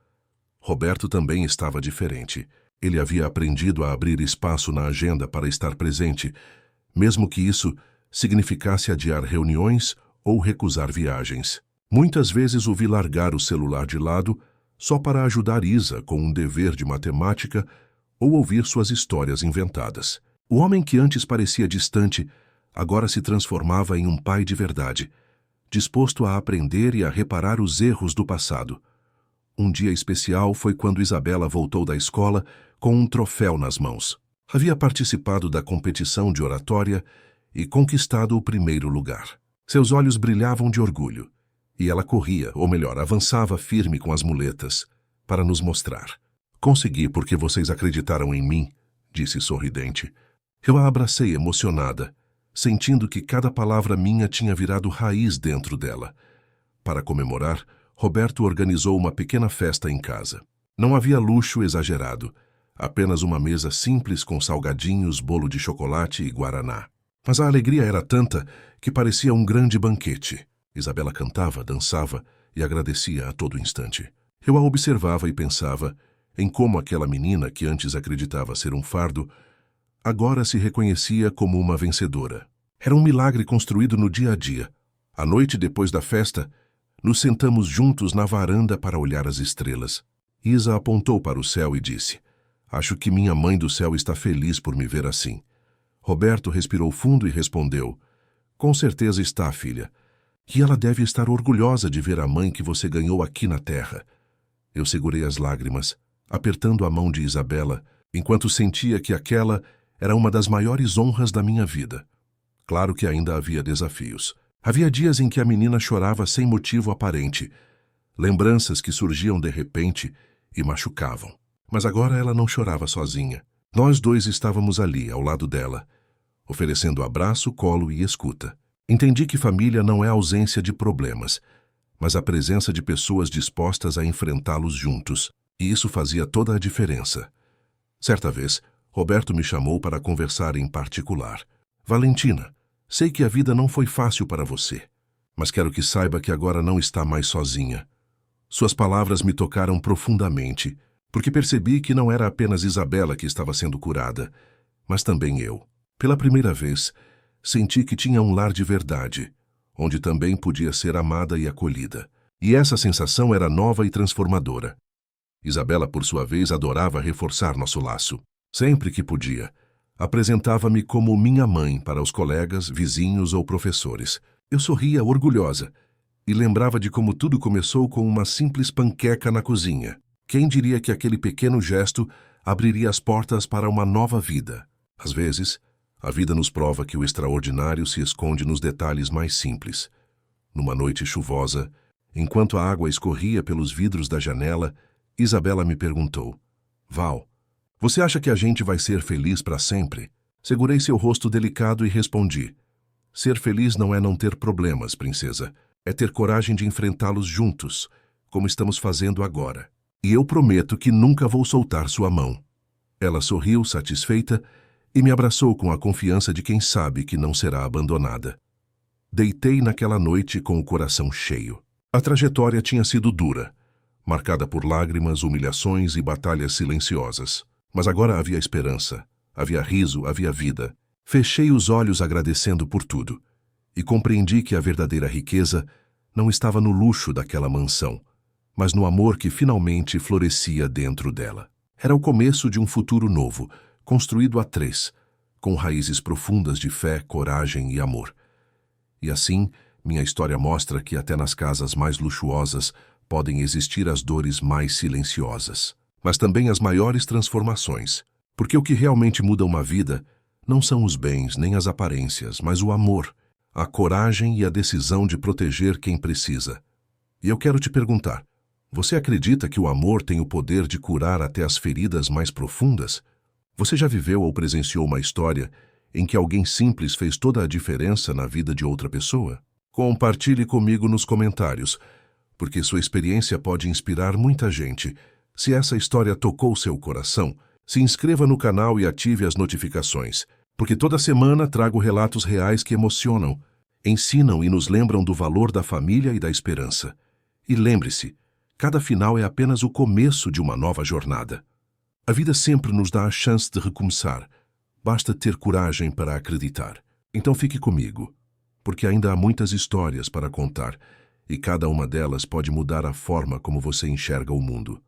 Roberto também estava diferente. Ele havia aprendido a abrir espaço na agenda para estar presente, mesmo que isso significasse adiar reuniões ou recusar viagens. Muitas vezes o vi largar o celular de lado só para ajudar Isa com um dever de matemática ou ouvir suas histórias inventadas. O homem que antes parecia distante agora se transformava em um pai de verdade, disposto a aprender e a reparar os erros do passado. Um dia especial foi quando Isabela voltou da escola com um troféu nas mãos. Havia participado da competição de oratória e conquistado o primeiro lugar. Seus olhos brilhavam de orgulho, e ela corria, ou melhor, avançava firme com as muletas, para nos mostrar. Consegui porque vocês acreditaram em mim, disse sorridente. Eu a abracei emocionada, sentindo que cada palavra minha tinha virado raiz dentro dela. Para comemorar, Roberto organizou uma pequena festa em casa. Não havia luxo exagerado, apenas uma mesa simples com salgadinhos, bolo de chocolate e guaraná. Mas a alegria era tanta que parecia um grande banquete. Isabela cantava, dançava e agradecia a todo instante. Eu a observava e pensava em como aquela menina que antes acreditava ser um fardo, agora se reconhecia como uma vencedora. Era um milagre construído no dia a dia. À noite depois da festa, nos sentamos juntos na varanda para olhar as estrelas. Isa apontou para o céu e disse: "Acho que minha mãe do céu está feliz por me ver assim." Roberto respirou fundo e respondeu: "Com certeza está, filha. E ela deve estar orgulhosa de ver a mãe que você ganhou aqui na terra." Eu segurei as lágrimas, apertando a mão de Isabela, enquanto sentia que aquela era uma das maiores honras da minha vida. Claro que ainda havia desafios. Havia dias em que a menina chorava sem motivo aparente, lembranças que surgiam de repente e machucavam. Mas agora ela não chorava sozinha. Nós dois estávamos ali, ao lado dela, oferecendo abraço, colo e escuta. Entendi que família não é ausência de problemas, mas a presença de pessoas dispostas a enfrentá-los juntos, e isso fazia toda a diferença. Certa vez, Roberto me chamou para conversar em particular. "Valentina, sei que a vida não foi fácil para você, mas quero que saiba que agora não está mais sozinha." Suas palavras me tocaram profundamente, porque percebi que não era apenas Isabela que estava sendo curada, mas também eu. Pela primeira vez, senti que tinha um lar de verdade, onde também podia ser amada e acolhida. E essa sensação era nova e transformadora. Isabela, por sua vez, adorava reforçar nosso laço. Sempre que podia, apresentava-me como minha mãe para os colegas, vizinhos ou professores. Eu sorria orgulhosa e lembrava de como tudo começou com uma simples panqueca na cozinha. Quem diria que aquele pequeno gesto abriria as portas para uma nova vida? Às vezes, a vida nos prova que o extraordinário se esconde nos detalhes mais simples. Numa noite chuvosa, enquanto a água escorria pelos vidros da janela, Isabela me perguntou: "Val, você acha que a gente vai ser feliz para sempre?" Segurei seu rosto delicado e respondi: "Ser feliz não é não ter problemas, princesa. É ter coragem de enfrentá-los juntos, como estamos fazendo agora. E eu prometo que nunca vou soltar sua mão." Ela sorriu, satisfeita, e me abraçou com a confiança de quem sabe que não será abandonada. Deitei naquela noite com o coração cheio. A trajetória tinha sido dura, marcada por lágrimas, humilhações e batalhas silenciosas. Mas agora havia esperança, havia riso, havia vida. Fechei os olhos agradecendo por tudo, e compreendi que a verdadeira riqueza não estava no luxo daquela mansão, mas no amor que finalmente florescia dentro dela. Era o começo de um futuro novo, construído a três, com raízes profundas de fé, coragem e amor. E assim, minha história mostra que até nas casas mais luxuosas podem existir as dores mais silenciosas, mas também as maiores transformações, porque o que realmente muda uma vida não são os bens nem as aparências, mas o amor, a coragem e a decisão de proteger quem precisa. E eu quero te perguntar, você acredita que o amor tem o poder de curar até as feridas mais profundas? Você já viveu ou presenciou uma história em que alguém simples fez toda a diferença na vida de outra pessoa? Compartilhe comigo nos comentários, porque sua experiência pode inspirar muita gente. Se essa história tocou seu coração, se inscreva no canal e ative as notificações, porque toda semana trago relatos reais que emocionam, ensinam e nos lembram do valor da família e da esperança. E lembre-se, cada final é apenas o começo de uma nova jornada. A vida sempre nos dá a chance de recomeçar. Basta ter coragem para acreditar. Então fique comigo, porque ainda há muitas histórias para contar, e cada uma delas pode mudar a forma como você enxerga o mundo.